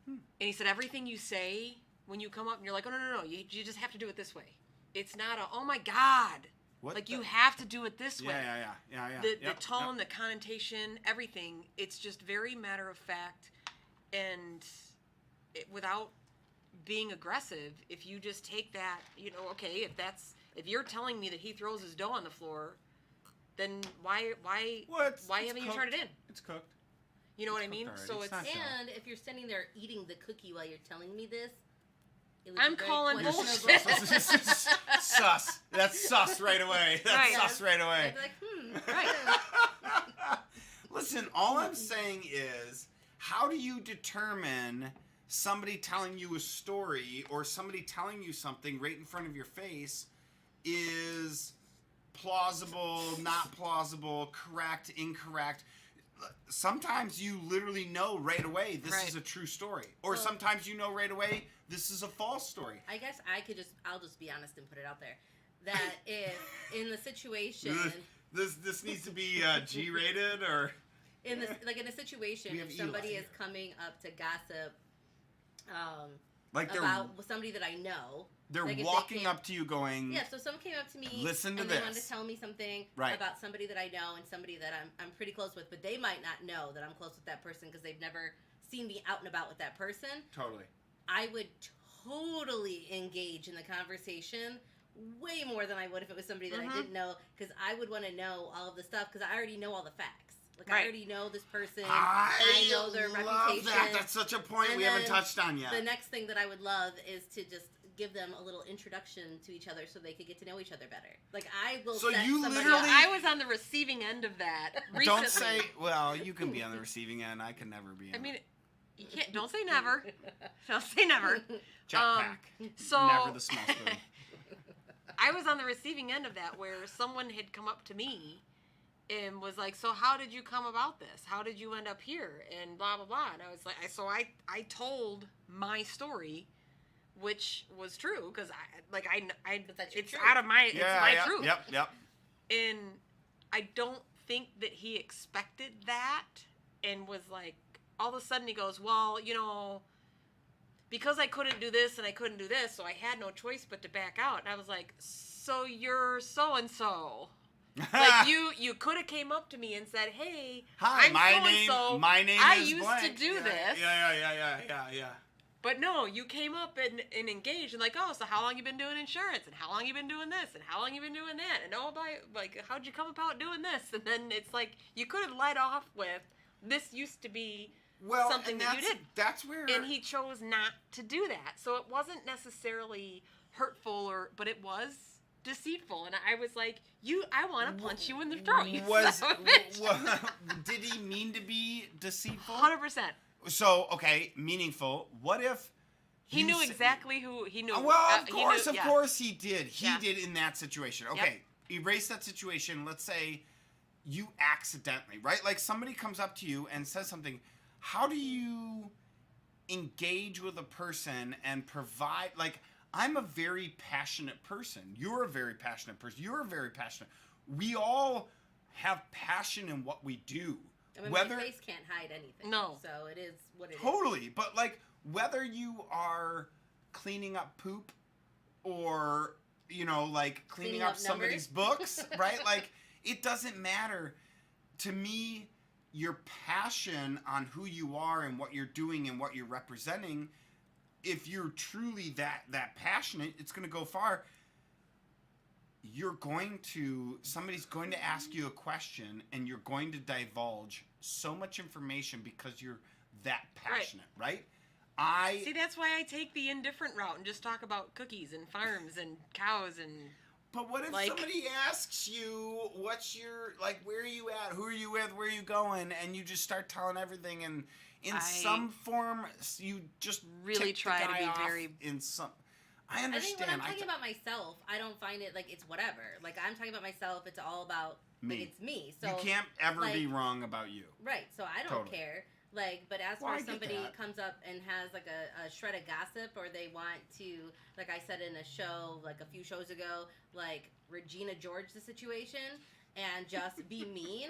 And he said, everything you say when you come up and you're like, oh, no, you just have to do it this way. It's not a, oh my God. What you have to do it this way. Yeah. The tone, the connotation, everything. It's just very matter of fact, and without being aggressive. If you just take that, okay, if you're telling me that he throws his dough on the floor, then why haven't you turned it in? It's cooked. You know what I mean? already. So It's not And if you're standing there eating the cookie while you're telling me this, it would I'm be very calling questionable. bullshit. Sus. That's sus right away. That's Right. sus right away. I'd be like, Right. Listen, all I'm saying is, how do you determine somebody telling you a story or somebody telling you something right in front of your face is plausible, not plausible, correct, incorrect? Sometimes you literally know right away this Right. is a true story. Or Well- sometimes you know right away this is a false story. I guess I'll just be honest and put it out there. That if in the situation, This needs to be G-rated or... in a situation, We have if somebody Eli is coming up to gossip, Like about somebody that I know, they're like if they walking came- up to you going... Yeah, so someone came up to me Listen to and they wanted this. to tell me something Right. about somebody that I know and somebody that I'm pretty close with, but they might not know that I'm close with that person because they've never seen me out and about with that person. Totally. I would totally engage in the conversation way more than I would if it was somebody that I didn't know, because I would want to know all of the stuff because I already know all the facts. Like, I Right. already know this person. I know their love reputation. that. That's such a point And we haven't then touched on yet. The next thing that I would love is to just give them a little introduction to each other so they could get to know each other better. Like, I will So set you somebody literally- up. I was on the receiving end of that recently. Don't say, well, you can be on the receiving end. I can never be on I mean, you can't. Don't say never. Don't say never. Jetpack. So Never the small spoon. I was on the receiving end of that, where someone had come up to me and was like, "So how did you come about this? How did you end up here?" And blah blah blah. And I was like, I told my story, which was true because But that's your it's truth. out of my it's my truth. Yep. And I don't think that he expected that and was like, all of a sudden he goes, well, because I couldn't do this and I couldn't do this, so I had no choice but to back out. And I was like, so you're so-and-so. Like, you could have came up to me and said, hey, Hi, I'm my name I is used blank. to do this. Yeah. But no, you came up and engaged and like, oh, so how long you been doing insurance? And how long you been doing this? And how long you been doing that? And how'd you come about doing this? And then it's like, you could have led off with, this used to be something and that you did. That's where... And he chose not to do that. So it wasn't necessarily hurtful, but it was deceitful. And I was like, I want to punch you in the throat. You son of a bitch. Did he mean to be deceitful? 100%. So, okay, meaningful. What if... He you knew said- exactly who he knew. Well, of he course, knew- of yeah. course he did. He Yeah. did in that situation. Okay, erase that situation. Let's say you accidentally, right? Like somebody comes up to you and says something. How do you engage with a person and provide, like, I'm a very passionate person. You're a very passionate person. You're a very passionate. We all have passion in what we do. I mean, Whether my face can't hide anything. No. So it is what it is. Totally, but like whether you are cleaning up poop or like cleaning up up somebody's books, right? Like it doesn't matter. To me, your passion on who you are and what you're doing and what you're representing, if you're truly that passionate, it's going to go far. Somebody's going to ask you a question and you're going to divulge so much information because you're that passionate, right? See, that's why I take the indifferent route and just talk about cookies and farms and cows and... But what if somebody asks you, where are you at? Who are you with? Where are you going? And you just start telling everything, and in some form, you just really tick the try to guy be off very... in some... I I think understand. when I'm talking about myself, I don't find it like it's whatever. Like I'm talking about myself, it's all about Me. like it's me. So you can't ever like, be wrong about you. right. So I don't Totally. care. Like, but as Well, I for get somebody that. comes up and has like a shred of gossip, or they want to, like I said in a show like a few shows ago, like Regina George the situation, and just be mean,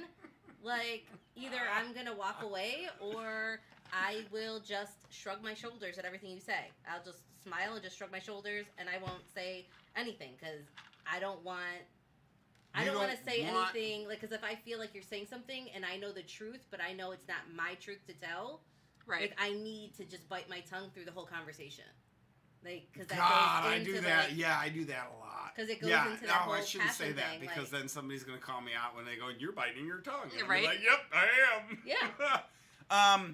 like either I'm gonna walk away or I will just shrug my shoulders at everything you say. I'll just smile and just shrug my shoulders, and I won't say anything because I don't want. I You don't want to don't say want- anything, like, because if I feel like you're saying something and I know the truth, but I know it's not my truth to tell, Right. like, I need to just bite my tongue through the whole conversation. Like, because that God, goes I into do the, that. like, yeah, I do that a lot. 'Cause it goes yeah, into that no, I whole shouldn't say passion that thing, because like- then somebody's gonna call me out when they go, "You're biting your tongue." And Right. I'm like, "Yep, I am." Yeah.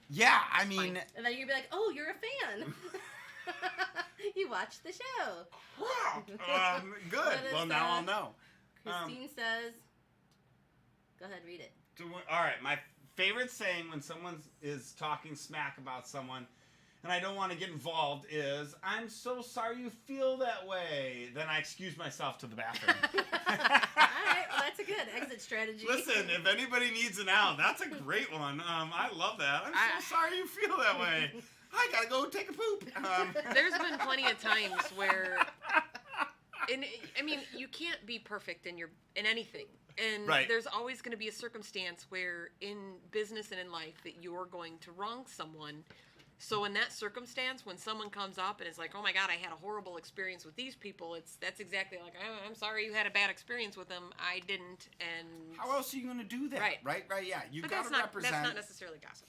Yeah, I mean, and then you'd be like, oh, you're a fan. You watched the show. wow. Good. What is Well, now I'll that? know. Christine says, go ahead, read it. All right, my favorite saying when someone is talking smack about someone and I don't want to get involved is, "I'm so sorry you feel that way." Then I excuse myself to the bathroom. All right, well, that's a good exit strategy. Listen, if anybody needs an out, that's a great one. I love that. I'm so sorry you feel that way. I gotta go take a poop. There's been plenty of times where, and I mean, you can't be perfect in anything, and Right. there's always going to be a circumstance where in business and in life that you're going to wrong someone. So in that circumstance, when someone comes up and is like, "Oh my God, I had a horrible experience with these people," that's exactly like, "I'm sorry you had a bad experience with them. I didn't." And How else are you gonna do that? Right. Right. Yeah. You but gotta that's represent. not necessarily gossip.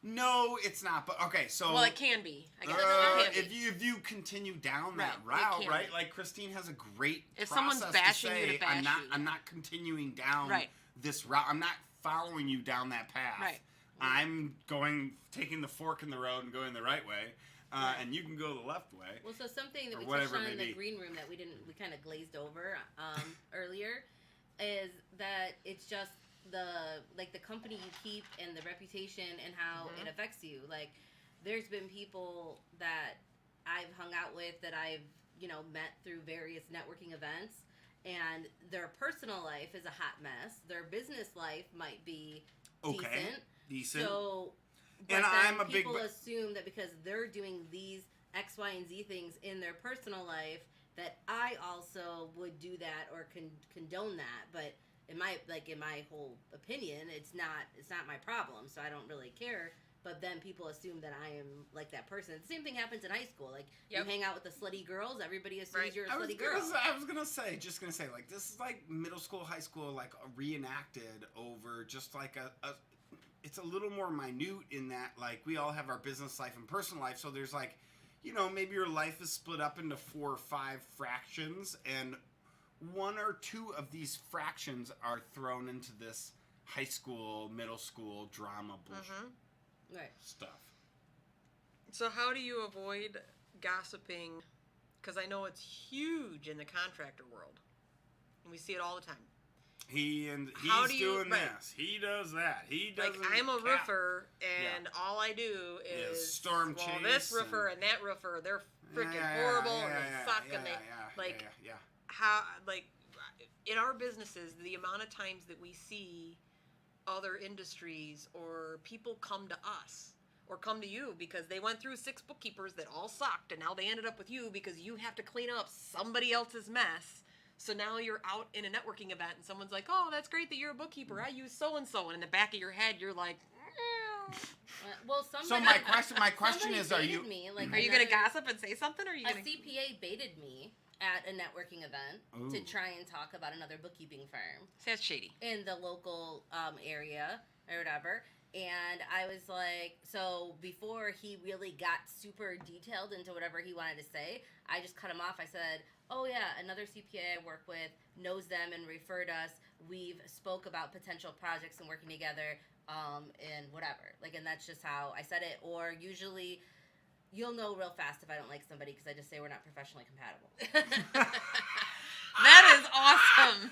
No, it's not. But okay, so. Well, it can be. I guess it can be. if you continue down Right, that it route, can right? be. Like Christine has a great If process someone's bashing to you say, to bash you. I'm not continuing down Right. this route. I'm not following you down that path. Right. I'm taking the fork in the road and going the right way, and you can go the left way. Well, so something that Or we whatever touched it on in may the be. green room that we kind of glazed over earlier is that it's just the company you keep and the reputation and how it affects you. Like, there's been people that I've hung out with that I've, met through various networking events, and their personal life is a hot mess. Their business life might be Okay. decent. So, but And then I'm a big people be- assume that because they're doing these X, Y, and Z things in their personal life, that I also would do that or condone that. But in my whole opinion, it's not my problem. So I don't really care. But then people assume that I am like that person. The same thing happens in high school. Like, Yep. you hang out with the slutty girls, everybody assumes Right. you're a I was slutty girl. gonna say, like, this is like middle school, high school, like reenacted over just like it's a little more minute in that, like, we all have our business life and personal life. So there's like, maybe your life is split up into 4 or 5 fractions, and 1 or 2 of these fractions are thrown into this high school, middle school drama bullshit Right. stuff. So how do you avoid gossiping? Because I know it's huge in the contractor world, and we see it all the time. He's do you- doing right. this. He does that. He does. Like, I'm a roofer, and all I do is storm well, this chase roofer and- and that roofer, they're freaking horrible, and they suck, and they yeah. how like in our businesses, the amount of times that we see other industries or people come to us or come to you because they went through 6 bookkeepers that all sucked, and now they ended up with you because you have to clean up somebody else's mess. So now you're out in a networking event and someone's like, "Oh, that's great that you're a bookkeeper. I use so and so," and in the back of your head you're like, Well, So somebody, my question somebody is, are baited you? me, like, "Are you gonna another- gossip and say something, or are you A gonna?" CPA baited me at a networking event to Ooh. try and talk about another bookkeeping firm That's shady. in the local area or whatever. And I was like, so before he really got super detailed into whatever he wanted to say, I just cut him off. I said, "Oh yeah, another CPA I work with knows them and referred us. We've spoke about potential projects and working together, and whatever." Like, and that's just how I said it. Or usually, you'll know real fast if I don't like somebody because I just say we're not professionally compatible. That is awesome.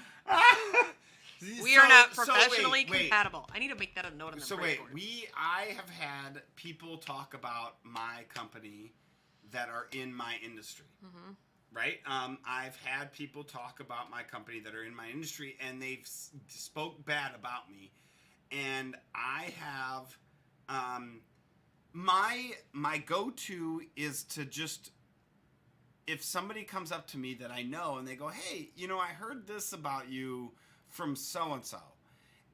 We are not professionally wait. compatible. I need to make that a note on the So break wait, board. I have had people talk about my company that are in my industry. Right? I've had people talk about my company that are in my industry, and they've spoke bad about me. And I have my go-to is to just, if somebody comes up to me that I know and they go, hey, I heard this about you from so-and-so.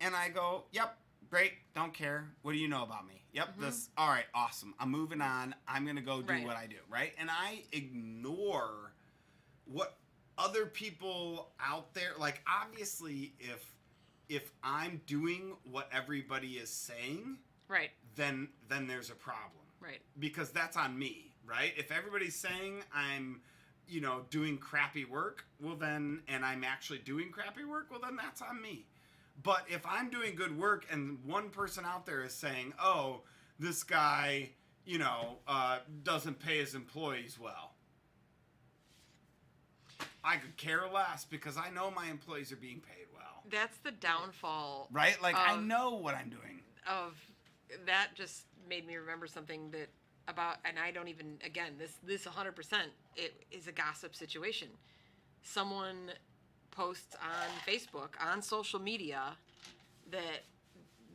And I go, yep, great, don't care. What do you know about me? Yep, this, all right, awesome. I'm moving on. I'm going to go do what I do, right? And I ignore what other people out there, like, obviously, if I'm doing what everybody is saying, Right. then there's a problem. Right. Because that's on me, right? If everybody's saying I'm, doing crappy work, well then, and I'm actually doing crappy work, well then that's on me. But if I'm doing good work and one person out there is saying, oh, this guy, doesn't pay his employees well, I could care less because I know my employees are being paid well. That's the downfall. Right? Like, I know what I'm doing. That just made me remember something and I don't even, again, this 100%, it is a gossip situation. Someone posts on Facebook, on social media, that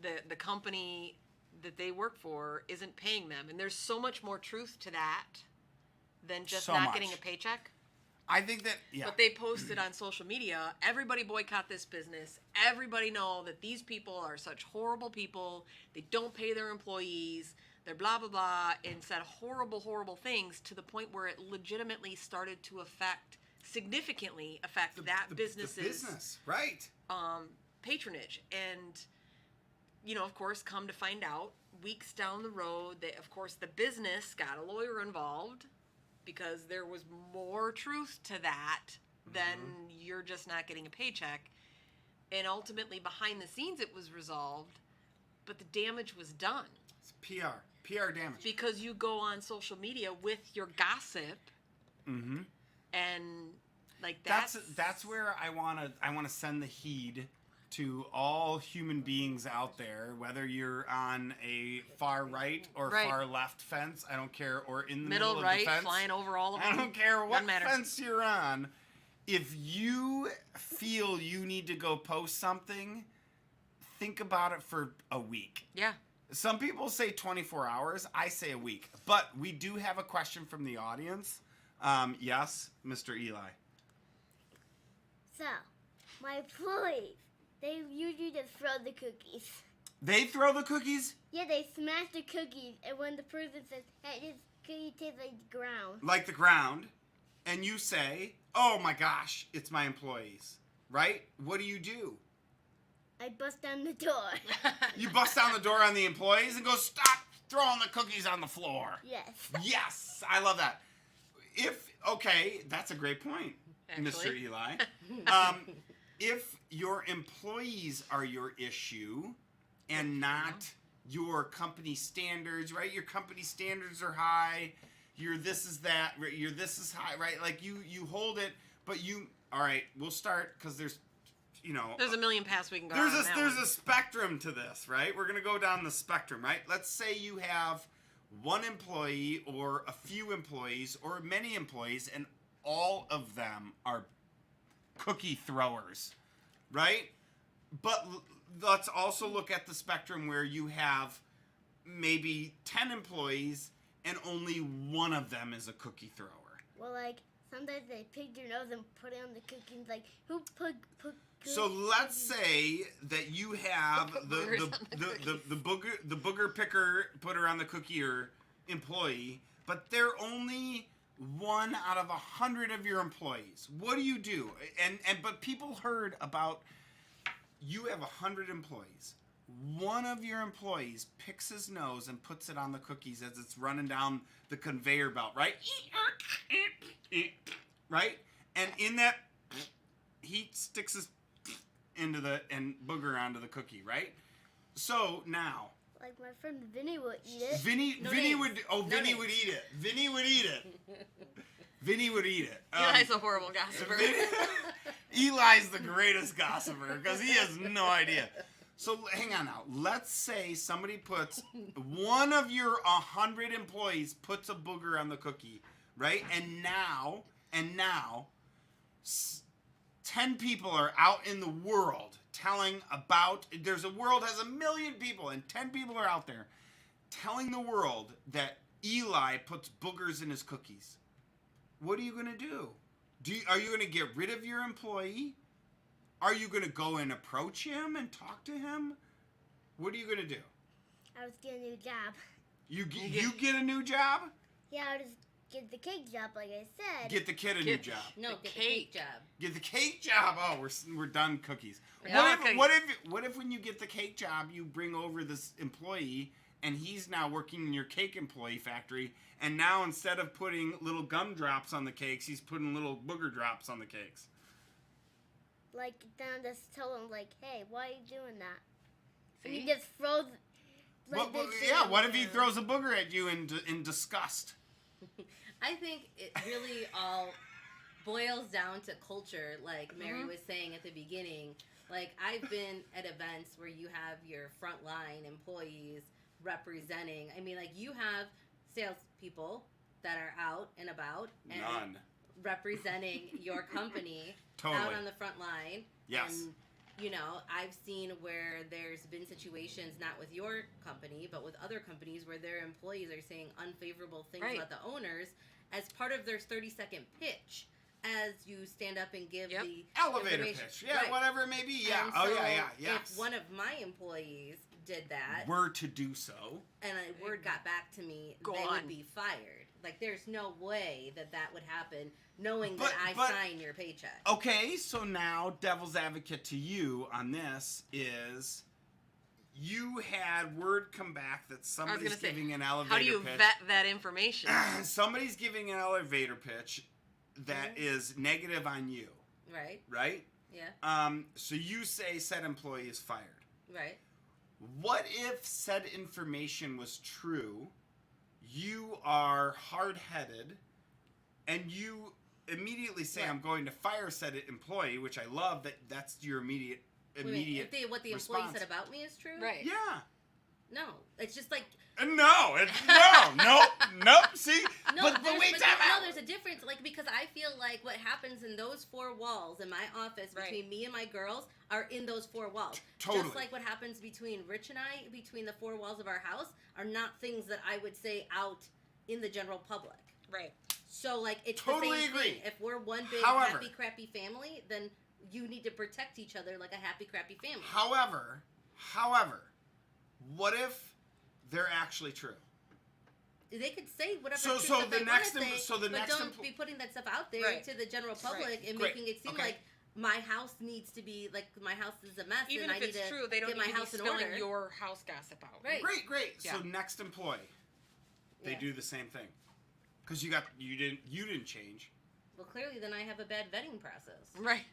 the company that they work for isn't paying them. And there's so much more truth to that than just not getting a paycheck. I think that, yeah. But they posted on social media, everybody boycott this business. Everybody know that these people are such horrible people. They don't pay their employees. They're blah, blah, blah, and said horrible, horrible things to the point where it legitimately started to significantly affect that business's business, right? Patronage. And, of course, come to find out, weeks down the road, that, of course, the business got a lawyer involved, because there was more truth to that than you're just not getting a paycheck. And ultimately, behind the scenes, it was resolved, but the damage was done. It's PR damage. Because you go on social media with your gossip, and like that's where I wanna send the heed to all human beings out there, whether you're on a far right or far left fence, I don't care, or in the middle of right, the fence. flying over all of them. I don't care what fence you're on. If you feel you need to go post something, think about it for a week. Yeah. Some people say 24 hours. I say a week. But we do have a question from the audience. Yes, Mr. Eli. So, my employees, they usually just throw the cookies. They throw the cookies? Yeah, they smash the cookies, and when the person says, hey, this cookie tastes like the ground. Like the ground. And you say, oh my gosh, it's my employees. Right? What do? I bust down the door. You bust down the door on the employees and go, stop throwing the cookies on the floor. Yes. Yes, I love that. Okay, that's a great point, Actually. Mr. Eli. If your employees are your issue and not your company standards, right? Your company standards are high. Your this is that. Your this is high, right? Like you hold it, but all right, we'll start because there's a million paths we can go down. There's a spectrum to this, right? We're gonna go down the spectrum, right? Let's say you have one employee or a few employees or many employees, and all of them are cookie throwers, right? But let's also look at the spectrum where you have maybe 10 employees and only one of them is a cookie thrower. Well, like, sometimes they pick their nose and put it on the cookies. Like, who put so let's say that you have the booger picker putter on the cookie or employee, but they're only 1 out of 100 of your employees. What do? But people heard about you have 100 employees. One of your employees picks his nose and puts it on the cookies as it's running down the conveyor belt, right? Right? And in that, he sticks his and booger onto the cookie, right? So now, like my friend Vinny would eat it. Vinny would eat it. Vinny would eat it. Eli's a horrible gossiper. Eli's the greatest gossiper because he has no idea. So hang on now. Let's say somebody puts one of your 100 employees puts a booger on the cookie. right? And now, 10 people are out in the world telling about, there's a world has 1 million people, and 10 people are out there telling the world that Eli puts boogers in his cookies. What are you going to do? Are you going to get rid of your employee? Are you going to go and approach him and talk to him? What are you going to do? I was getting a new job. You get a new job? Yeah, I just get the cake job, like I said. Get the kid a new job. No, get the cake job. Get the cake job. Oh, we're done cookies. Yeah, What if when you get the cake job, you bring over this employee and he's now working in your cake employee factory, and now instead of putting little gumdrops on the cakes, he's putting little booger drops on the cakes. Like, then I just tell him, like, hey, why are you doing that? And See? he just throws. Like, What if he throws a booger at you in disgust? I think it really all boils down to culture, like Mary was saying at the beginning. Like, I've been at events where you have your frontline employees representing. I mean, like, you have salespeople that are out and about and None. representing your company Totally. out on the front line. Yes. And, you know, I've seen where there's been situations, not with your company, but with other companies where their employees are saying unfavorable things Right. about the owners as part of their 30-second pitch as you stand up and give Yep. the Elevator information. pitch. Yeah, Right. whatever it may be. Yeah. And Oh, so yeah. Yes. If one of my employees did that Were to do so. and a word got back to me, Go they on. would be fired. Like, there's no way that would happen knowing But- that I but- sign your paycheck. Okay, so now devil's advocate to you on this is you had word come back that I was somebody's gonna say, giving an elevator how do you pitch. vet that information? Somebody's giving an elevator pitch that is negative on you, Right? right? Yeah. So you say said employee is fired. Right. What if said information was true? You are hard-headed, and you immediately say, Right. "I'm going to fire said employee," which I love. That's your immediate. Wait, what the employee response. said about me is true? Right. Yeah. No. It's just like No. Nope. See, no, but there's, wait, but time there's, out. no, there's a difference. Like, because I feel like what happens in those four walls in my office Right. between me and my girls are in those four walls. Totally. Just like what happens between Rich and I, between the four walls of our house, are not things that I would say out in the general public. Right. So, So, like, it's Totally the same agree. thing. If we're one big However- happy, crappy family, then you need to protect each other like a happy, crappy family. However, what if they're actually true? They could say whatever So- truth so that the they next want to em- say, so the but next don't empl- be putting that stuff out there Right. to the general public Right. and Great. making it seem Okay. like my house needs to be like my house is a mess Even and I if need it's to true, they don't get need my to be house in spilling order. your house gossip out. Right. Great. So Yeah. next employee, they Yeah. do the same thing, because you didn't change. Well, clearly, then I have a bad vetting process. Right.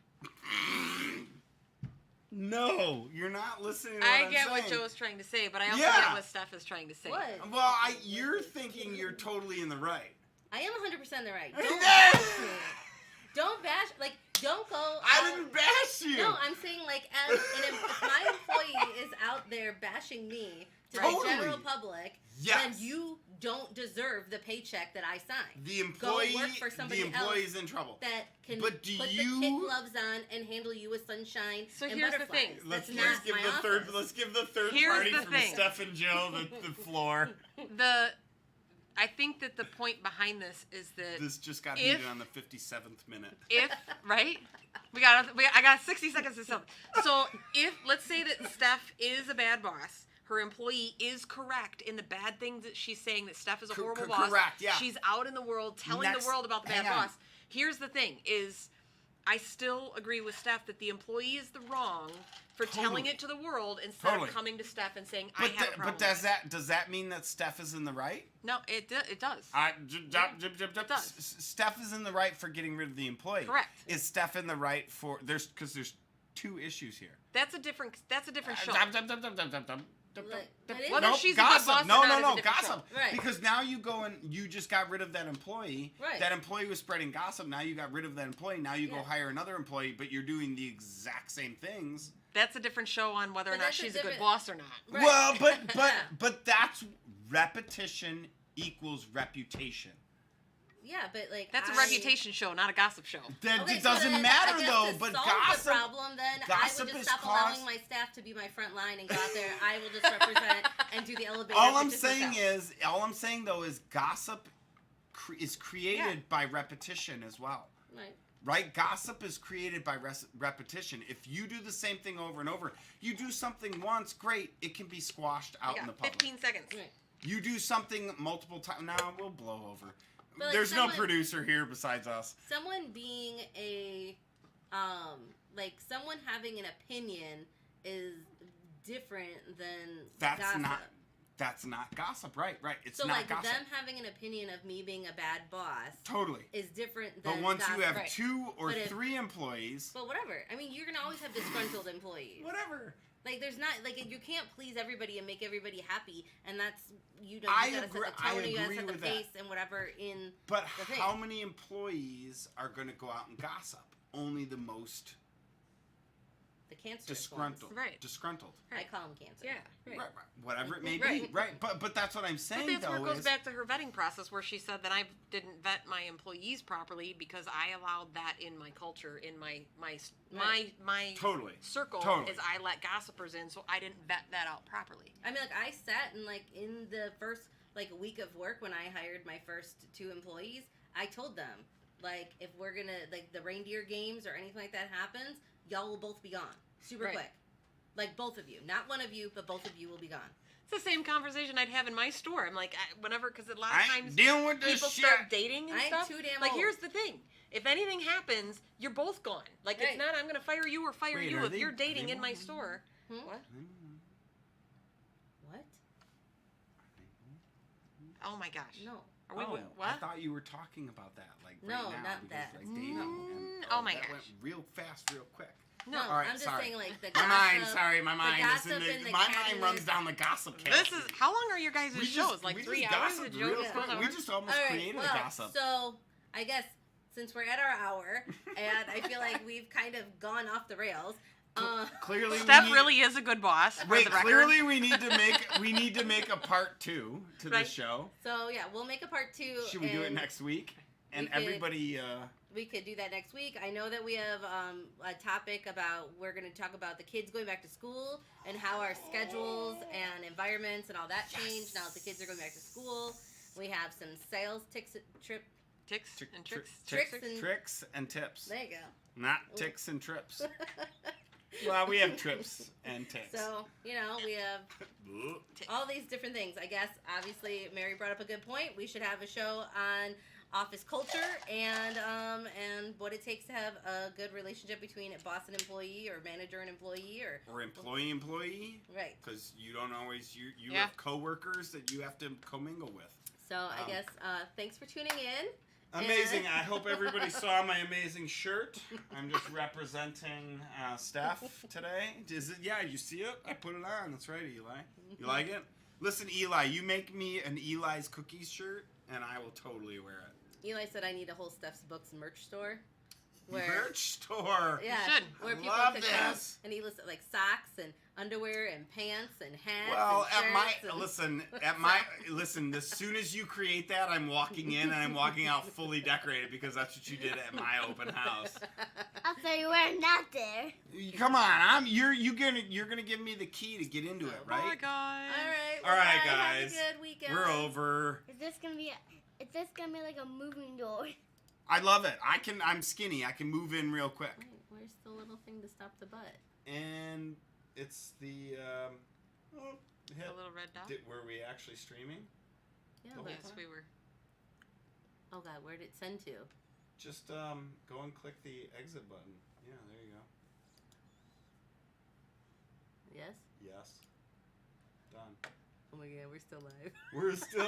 No, you're not listening to what I I'm get what saying. Joe's trying to say, but I also Yeah. get what Steph is trying to say. What? Well, you're thinking you're totally in the right. I am 100% the right. Don't bash me. Don't bash. Like, don't go. I out- didn't bash you. No, I'm saying like if my employee is out there bashing me to Totally. the general public, Yes. then you don't deserve the paycheck that I signed. The employee, Go work for somebody is in trouble. That can But do put you- the kid gloves on and handle you with sunshine So and here's the butterflies. thing. That's Let's not give my the office. Let's give the third Here's party the from thing. Steph and Joe the floor. I think that the point behind this is that This just got If- heated on the 57th minute. if right, I got 60 seconds to sell. So if let's say that Steph is a bad boss, her employee is correct in the bad things that she's saying, that Steph is a horrible boss. Correct, yeah. She's out in the world telling Next- the world about the bad hang on. boss. Here's the thing: is I still agree with Steph that the employee is the wrong for telling Totally. it to the world instead Totally. of coming to Steph and saying I But, have a problem. but does that mean that Steph is in the right? No, it does. does. Steph is in the right for getting rid of the employee. Correct. Is Steph in the right for there's two issues here. That's a different show. That is- Whether Nope, she's a good gossip. boss or No, not no, is a no, different gossip. show. Right. Because now you go and you just got rid of that employee. Right. That employee was spreading gossip. Now you got rid of that employee. Now you go Yeah. hire another employee, but you're doing the exact same things. That's a different show on whether or But not that's a she's a good different- boss or not. Right. Well, but that's repetition equals reputation. Yeah, but like That's a reputation show, not a gossip show. That Okay, it so doesn't then, matter I guess though. to But solve gossip. the problem, then I gossip would just is stop cost- allowing my staff to be my front line and go out there. I will just represent and do the elevator. All I'm pitches saying myself. all I'm saying though is gossip is created by repetition as well. Right. Right? Gossip is created by repetition. If you do the same thing over and over, you do something once, great, it can be squashed out in the public. 15 seconds. Right. You do something multiple times, now we'll blow over. But, like, There's someone- no producer here besides us. Someone being a, someone having an opinion is different than gossip. That's not gossip, right? It's So not like gossip. them having an opinion of me being a bad boss Totally. is different than But once gossip. you have Right. 2 or But if- 3 employees, But whatever. I mean, you're gonna always have disgruntled employees. whatever. Like, there's not like you can't please everybody and make everybody happy, and that's you I gotta agree- set the I tone, you gotta agree set the with that. pace and whatever in. But the thing. how many employees are going to go out and gossip? Only the most The cancerous disgruntled. ones. Right. Disgruntled. I call them cancer. Yeah. Right. Whatever it may be. Right. Right. But that's what I'm saying, But that's though. where it goes is, back to her vetting process, where she said that I didn't vet my employees properly because I allowed that in my culture, in my Totally. circle, Totally. is I let gossipers in, so I didn't vet that out properly. I mean, like I sat and like in the first week of work when I hired my first 2 employees, I told them like if we're gonna like the reindeer games or anything like that happens, y'all will both be gone super Right. quick. Like both of you, not one of you, but both of you will be gone. It's the same conversation I'd have in my store. I'm like, whenever, because a lot of I ain't times dealing with this people shit. start dating and I'm stuff. too damn like, old. here's the thing: if anything happens, you're both gone. Like, Right. it's not I'm gonna fire you or fire Wait, you are if they- you're are dating they in my moving? store. Hmm? What? What? Oh my gosh! No. Are we? Oh, What? I thought you were talking about that, like No, right now, not because, that. like dating. No. And, Oh my that gosh. went real fast, real quick. No. All right, I'm just sorry. saying like the My mind, gossip- sorry, my mind is gossip in and the my mind cattiness. runs down the gossip cat. This is how long are your guys' We shows? just- Like we 3 just hours? gossiped The joke real is quick. 1 We hour? just almost All right, created well, a gossip. So I guess since we're at our hour, and I feel like we've kind of gone off the rails. Clearly, Steph we need, really is a good boss. For Wait, the record. clearly we need to make a part 2 to Right. this show. So yeah, we'll make a part 2. Should we do it and next week? And we could- everybody, We could do that next week. I know that we have a topic about we're going to talk about the kids going back to school and how our schedules and environments and all that change now that the kids are going back to school. We have some sales Ticks and tricks. Tricks and- tricks and tips, There you go. not ticks and trips. Well, we have trips and ticks. So we have all these different things. I guess obviously Mary brought up a good point. We should have a show on office culture and what it takes to have a good relationship between a boss and employee or manager and employee or employee, right. because you don't always you Yeah. have coworkers that you have to commingle with. So I guess thanks for tuning in. Amazing. I hope everybody saw my amazing shirt. I'm just representing Steph today. Is it? Yeah, you see it? I put it on. That's right, Eli. You like it? Listen, Eli, you make me an Eli's Cookies shirt, and I will totally wear it. Eli said I need a whole Steph's Books merch store. Merch store. Yeah, should. where I people love could come this. and he listed like socks and underwear and pants and hats. Well, and at my shirts and- listen. As soon as you create that, I'm walking in and I'm walking out fully decorated because that's what you did at my open house. I'll tell you where I'm not there. Come on, you're gonna give me the key to get into it, Oh my right? god. All right, All right, bye. guys. Have a good weekend. We're over. Is this gonna be like a moving door? I love it. I'm skinny. I can move in real quick. Wait, where's the little thing to stop the butt? And it's the A little red dot. were we actually streaming? Yeah. The whole Yes, time? we were. Oh God, where did it send to? Just go and click the exit button. Yeah, there you go. Yes. Yes. Done. Oh my God, we're still live. We're still